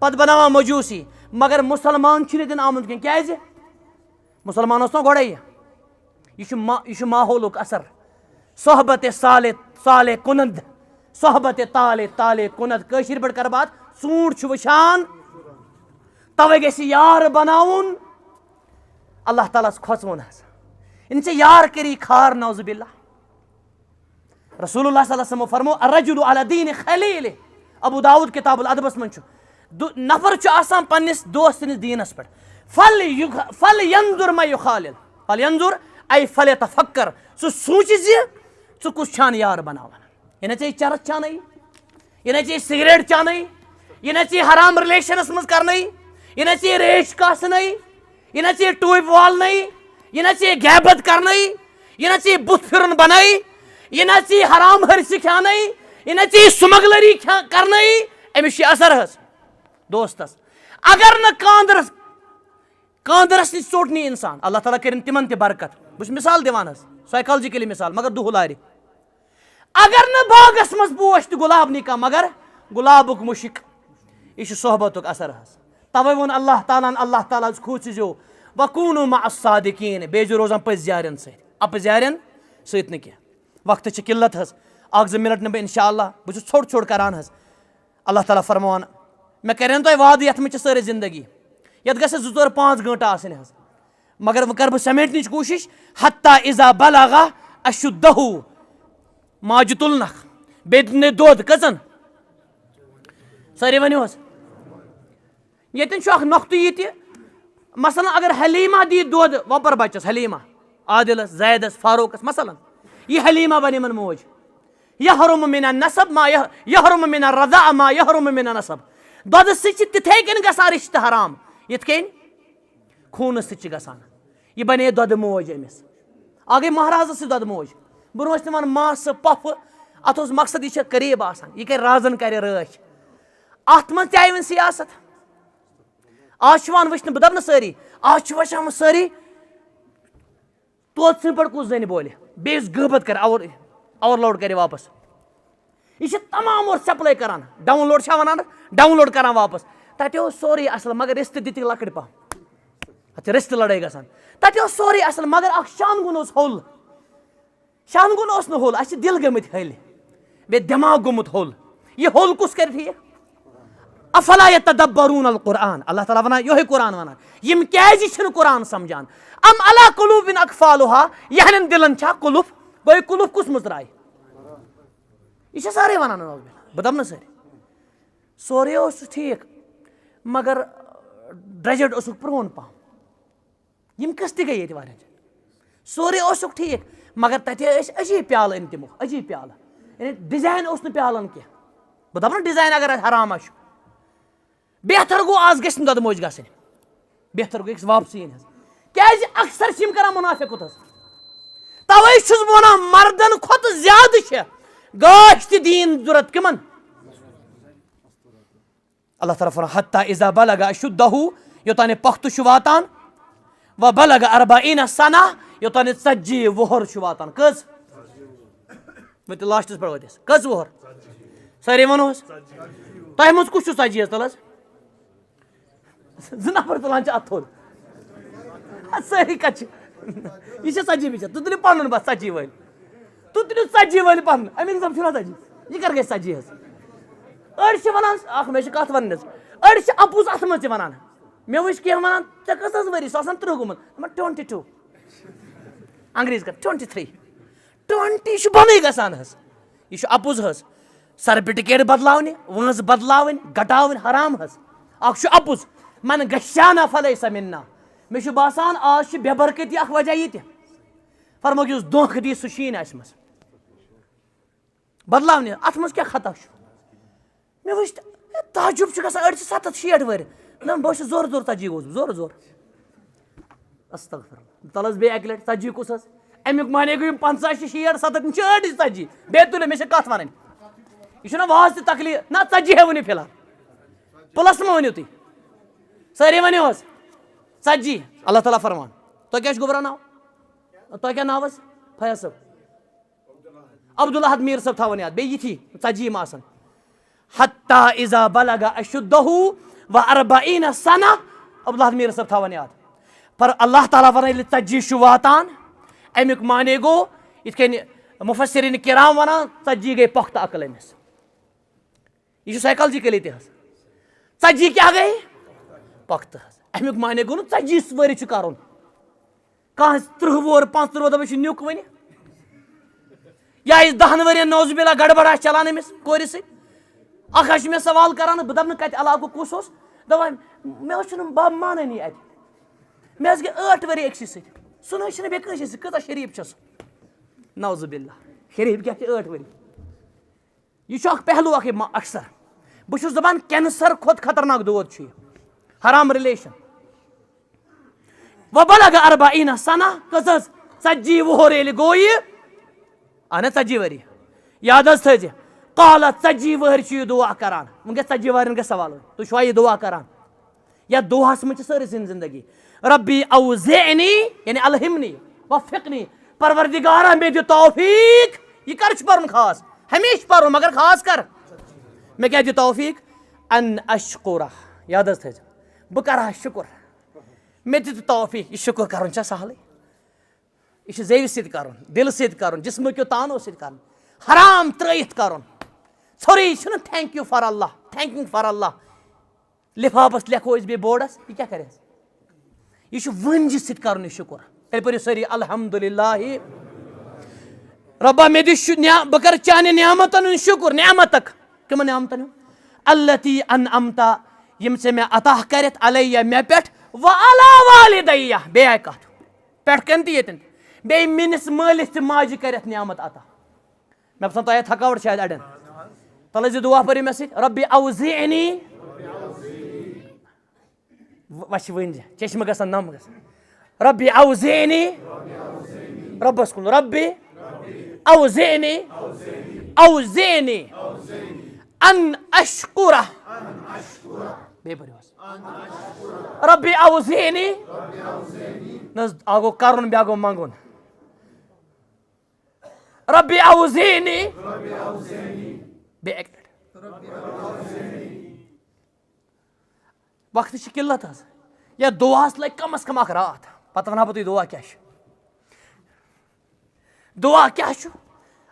[SPEAKER 1] پتہ بناوان مجوسی مگر مسلمان چھُنہٕ ییٚتٮ۪ن آمُت کینٛہہ کیازِ مسلمان اوس نا گۄڈے یہ چھُ ماحولُک اثر صحبت صالح کُنند صحبت تالے کُنند کٲشِر پٲٹھۍ کر بات ژوٗنٛٹھ چھُ وٕچھان توے گژھِ یار بناوُن اللہ تعالیٰ ہس کھوژوُن حظ ان ژےٚ یار کٔری کھار نعوذ باللہ رسول اللہ صلی اللہ علیہ وسلم فرمو الرجل علی دین خلیلہ ابو داؤد کتاب الادبس منٛز چھُ نفر چھُ آسان پننس دوست سٕنٛدِس دیٖنس پٮ۪ٹھ فل ینظر ما یخالل فل ینظر ای فلیتفکر سُہ سوٗنٛچہِ زِ ژٕ کُس چھان یار بناوان یہِ نہ ژےٚ چرس چانٲیی یہِ نہ ژےٚ سگریٹ چانٲیی یہِ نہ ژےٚ حرام رِلیشنس منٛز کرنٲیی یہِ نہ ژےٚ ریش کاسنٲیی یہِ نہ ژےٚ ٹوٗپۍ والنٲیی یہِ نہ ژےٚ غیبت کرنٲیی یہِ نہ ژےٚ بُتھ پھِرُن بنٲیی یہِ نہ ژےٚ حرام ہرسہِ کھیٛانٲیی یہِ نہ ژےٚ سُمگلری کرنٲیی أمِس چھُ اثر حظ دوستس اگر نہٕ کاندرس نِش ژوٚٹ نی انسان اللہ تعالیٰ کٔرِنۍ تِمن تہِ برکت بہٕ چھُس مثال دِوان حظ سایکالجِکلی مثال مگر دُہہ لارِ اگر نہٕ باغس منٛز پوش تہِ گۄلاب نی کانٛہہ مگر گۄلابُک مُشک یہ چھُ صحبتُک اثر حظ توے ووٚن اللہ تعالیٰ ہن اللہ تعالیٰ کھوٗژِزیو وکوٗنوٗ مع الصادقیٖن بیٚیہِ ٲسۍزیو روزان پٔزۍ یارٮ۪ن سۭتۍ اَپٔزۍ یارٮ۪ن سۭتۍ نہٕ کینٛہہ وقتٕچ چھِ قلت حظ اکھ زٕ منٹ نہٕ بہٕ انشاء اللہ بہٕ چھُس ژھوٚٹ ژھوٚٹ کران حظ اللہ تعالیٰ فرماوان مےٚ کریٚن تۄہہِ وعدٕ یتھ منٛز چھِ سٲرٕے زندگی یتھ گژھِ 2-4-5 گٲنٛٹہٕ آسٕنۍ حظ مگر وۄنۍ کرٕ بہٕ سمیٹنٕچ کوٗشش حتیٰ اذا بلغ اشُدہُ ماجہِ تُلنکھ بیٚیہِ دِنٕے دۄد کٔژن سٲری ؤنِو حظ ییٚتٮ۪ن چھُ اکھ نۄقطہٕ یہِ تہِ مثلاً اگر حلیٖمہ دِیہِ دۄد وۄپر بچس حلیٖمہ عادلس زیدس فاروقس مثلاً یہِ حلیٖمہ بنہِ یِمن موج یحرم من النسب ما یحرم من الرضاع ما یحرم من النسب دۄدٕ سۭتۍ چھِ تِتھے کٔنۍ گژھان رشتہٕ حرام یِتھ کٔنۍ خوٗنس سۭتۍ چھِ گژھان یہِ بنے دۄدٕ موج أمِس اکھ گٔے مہرازس سۭتۍ دۄدٕ موج برونٛہہ ٲسۍ نِوان ماسہٕ پۄپھٕ اتھ اوس مقصد یہِ چھِ قریب آسان یہِ کرِ رازن کرِ رٲچھ اتھ منٛز تہِ آیہِ وۄنۍ سیاست آز چھُ یِوان وٕچھنہٕ بہٕ دپہٕ نہٕ سٲری آز چھِ وٕچھان سٲری طوطہٕ سٕنٛدۍ پٲٹھۍ کُس زنہِ بولہِ بیٚیِس غٲبت کرِ اوور لوڈ کرِ واپس یہ تمام اور سپلائی کران ڈاؤن لوڈ چھا ونان ڈاؤن لوڈ کران واپس تتہِ اوس سورُے اصل مگر رِستہٕ دِتِکھ لۄکٕٹۍ پہم اتھ چھِ رِستہٕ لڑٲے گژھان تتہِ اوس سورُے اصل مگر اکھ شانگُن اوس ہوٚل شانگُن اوس نہٕ ہوٚل اسہِ چھِ دِل گٔمٕتۍ ہلۍ بیٚیہِ دٮ۪ماغ گوٚمُت ہوٚل یہِ ہوٚل کُس کرِ ٹھیٖک افلا یتدبرون القرآن اللہ تعالیٰ ونان یِہوے قرآن ونان یِم کیازِ چھِنہٕ قرآن سمجھان ام علی قلوٗبٍ اقفالُہا یِہنٛدٮ۪ن دِلن چھا قُلف گوٚو قُلف کُس مٕژراے یہ چھِ سارے ونان بہٕ دپہٕ نہٕ سٲری سورُے اوس ٹھیٖک مگر ڈرٛجڈ اوسُکھ پرٛون پہم یِم قٕصہٕ تہِ گٔے ییٚتہِ واریاہ جایہِ سورُے اوسُکھ ٹھیٖک مگر تتہِ ٲسۍ عجیٖب پیالہٕ أنۍ تِمو عجیٖب پیالہٕ یعنی ڈِزاین اوس نہٕ پیالن کینٛہہ بہٕ دپہٕ نہٕ ڈِزاین اگر اَتھ حرام آسہِ بہتر گوٚو آز گژھِ نہٕ دۄدٕ موج گژھٕنۍ بہتر گوٚو أکِس واپسٕے یِنۍ حظ کیازِ اکثر چھِ یِم کران مُنافِقت حظ توے چھُس بہٕ ونان مردن کھۄتہٕ زیادٕ چھِ گاش تہِ دیٖن ضوٚرتھ کٕمن اللہ تعالیٰ فرماوان حتیٰ اذا بلغ اشُدہُ یوٚتانۍ یہِ پۄختہٕ چھُ واتان و بلغ اربعین سنہ یوٚتانۍ یہِ 40 وُہر چھُ واتان کٔژ وۄنۍ لاسٹس پٮ۪ٹھ وٲتۍ أسۍ کٔژ وُہر سٲری ونو حظ تۄہہِ منٛز کُس چھُ 40 حظ تل حظ 2 نفر تُلان چھِ اتھ تھوٚد سٲری کتہِ چھِ یہِ چھِ 40 بِچٲر تُہۍ تُلِو پنُن بس 40 وٲلۍ تُہۍ تُلِو 40 وٲلۍ پنُن امیٖن صٲب چھُنہ 40 یہِ کر گژھِ 40 حظ أڑۍ چھِ ونان اکھ مےٚ چھِ کتھ ونٕنۍ حظ أڑۍ چھِ اپُز اتھ منٛز تہِ ونان مےٚ وٕچھ کینٛہہ ونان ژےٚ کٔژ حظ ؤری سُہ آسان 30 گوٚمُت دپان 22 انگریٖزۍ کر 23 20 چھُ بۄنٕے گژھان حظ یہِ چھُ اپُز حظ سرٹِفکیٹ بدلاونہِ وٲنٛس بدلاوٕنۍ گٹاوٕنۍ حرام حظ اکھ چھُ اپُز من گشانہ فلیسا منا مےٚ چھُ باسان آز چھِ بے برکتی اکھ وجہ یہِ تہِ فرمووُکھ یُس دھوکہٕ دی سُہ چھُیی نہٕ اَسہِ منٛز بدلاونہِ اتھ منٛز کیٛاہ خطا چھُ مےٚ وٕچھ تعجب چھُ گژھان أڑۍ چھِ 70-60 وٕہٕرۍ دپان بہٕ حظ چھُس زورٕ 40 گوٚوُس زورٕ استغفر تل حظ بیٚیہِ اکہِ لٹہِ 40 کُس حظ امیُک معنے گوٚو یِم 50 چھِ 60 70 یِم چھِ أڑۍ 40 بیٚیہِ تُلِو مےٚ چھِ کتھ ونٕنۍ یہِ چھُنہ واز تہِ تکلیٖف نہ 40 ؤنِو فِلحال پٕلس مہ ؤنِو تُہۍ سٲری ؤنِو حظ 40 اللہ تعالیٰ فرمان تۄہہِ کیٛاہ چھُ گوٚبرا ناو تۄہہِ کیٛاہ ناو حظ فیاض صٲب عبدالحد میٖر صٲب تھاوان یاد بیٚیہِ یِتھی 40 یِم آسان حتی اذا بلغ اشدہ و40 سنہ. عبداللہ میر صاحب تھاون یاد. پر اللہ تعالیٰ ون 40 واتان. امیک معنی گو یت کن مفسرین کرام ونان 40 گئی پختہ عقل امس. یہ سائیکالجیکلی تہ 40 کیا گئی پختہ. امیک معنی گو 40 وری چھ کرن. کان 30 وور 35 وور دپہ نیوک ون یا 10 ورین نوز باللہ گڑبڑ چلان امس کور سی. اخ میں سوال کران بہ دپ کت علاقہ کس اس دپان مے بب مانانی ات مے گئی 8 وری أکسی ست سہ نہ بے کس کتا شریف چھس. نوز باللہ شریف کیا 8 وری. یہ اخ پہلو اخ اکثر بہ چھس دپان کینسر کھت خطرناک دود چھ حرام ریلیشن. وبلغ 40 سنہ کس 40 وہر ییٚلہِ گوٚو یہِ اہن 40 وری یاد حظ تھٲیزِ. قالت 40 وہر چھ یہ دعا کران. ونکس 40 ورین گژھِ سوال تُہۍ چھوا یہ دعا کران. یا دعاہس منٛز چھِ سٲرٕے سٕنٛز زندگی. ربی اوزعنی یعنی الہمنی وفقنی پروردگارا مے دِ توفیق. یہ کر چھ پرن خاص ہمیشہ پرن مگر خاص کر مے کیا دِ توفیق ان اشکرہ. یاد حظ تھٲیزِ بہ کرہا شکر مے دِ توفیق. یہ شکر کرن چھا سہلٕے. یہ زیو سۭتۍ کرن دل سۭتۍ کرن جسمکیو تانو سۭتۍ کرن حرام ترٲیِتھ کرن ژھوٚرُے چھُنہ تھینک یو فار اللہ تھینکنگ فار اللہ. لفافس لیکھو أسۍ بیٚیہِ بورڈس یہ کیا کرِ. یہ ونجہ سۭتۍ کرن یہ شکر. تیٚلہِ پٔرِو سٲری الحمدللہ ربا مے دِ بہ کر چانہِ نعمتن ہُنٛد شکر. نعمتک کمن نعمتن ہُنٛد التی انعمتا یم ژےٚ مےٚ عطا کرتھ علیہ مے پٮ۪ٹھ وعلی والدیہ بیٚیہِ آیہِ کتھ پٮ۪ٹھ کن تہِ ییٚتٮ۪ن بیٚیہِ میٲنِس مٲلِس تہِ ماجہِ کرتھ نعمت عطا. مےٚ باسان تۄہہِ آیہِ تھکاوٹ شاید اڑٮ۪ن. تل ٲسۍزِ دعا پٔرِو مےٚ سۭتۍ ربی اوزعنی وچھ ونجہ چشمہ گژھان نم گژھان. ربی اوزعنی ربس کُن ربی اوزعنی اوزعنی ان اشکرہ بیٚیہِ پٔرِو حظ ربی اوزعنی نہ حظ اکھ گوٚو کرُن بیٛاکھ گوٚو منٛگُن. ربی اوزعنی بیٚیہِ اکہِ لٹہِ. وقتٕچ چھِ قلت حظ. یا دعاہس لگہِ کم از کم اکھ راتھ پتہٕ ونہا بہٕ تۄہہِ دعا کیٛاہ چھُ. دعا کیٛاہ چھُ.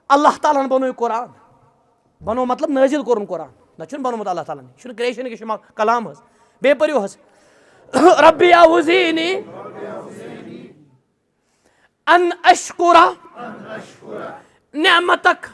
[SPEAKER 1] اللہ تعالیٰ ہن بنوو قرآن بنوو مطلب نٲزِل کوٚرُن قرآن. نہ چھُنہٕ بنومُت اللہ تعالیٰ ہن یہِ چھُنہٕ کریشن یہِ چھُ کلام حظ. بیٚیہِ پٔرِو حظ ربی اوزعنی ان اشکرہ نعمتک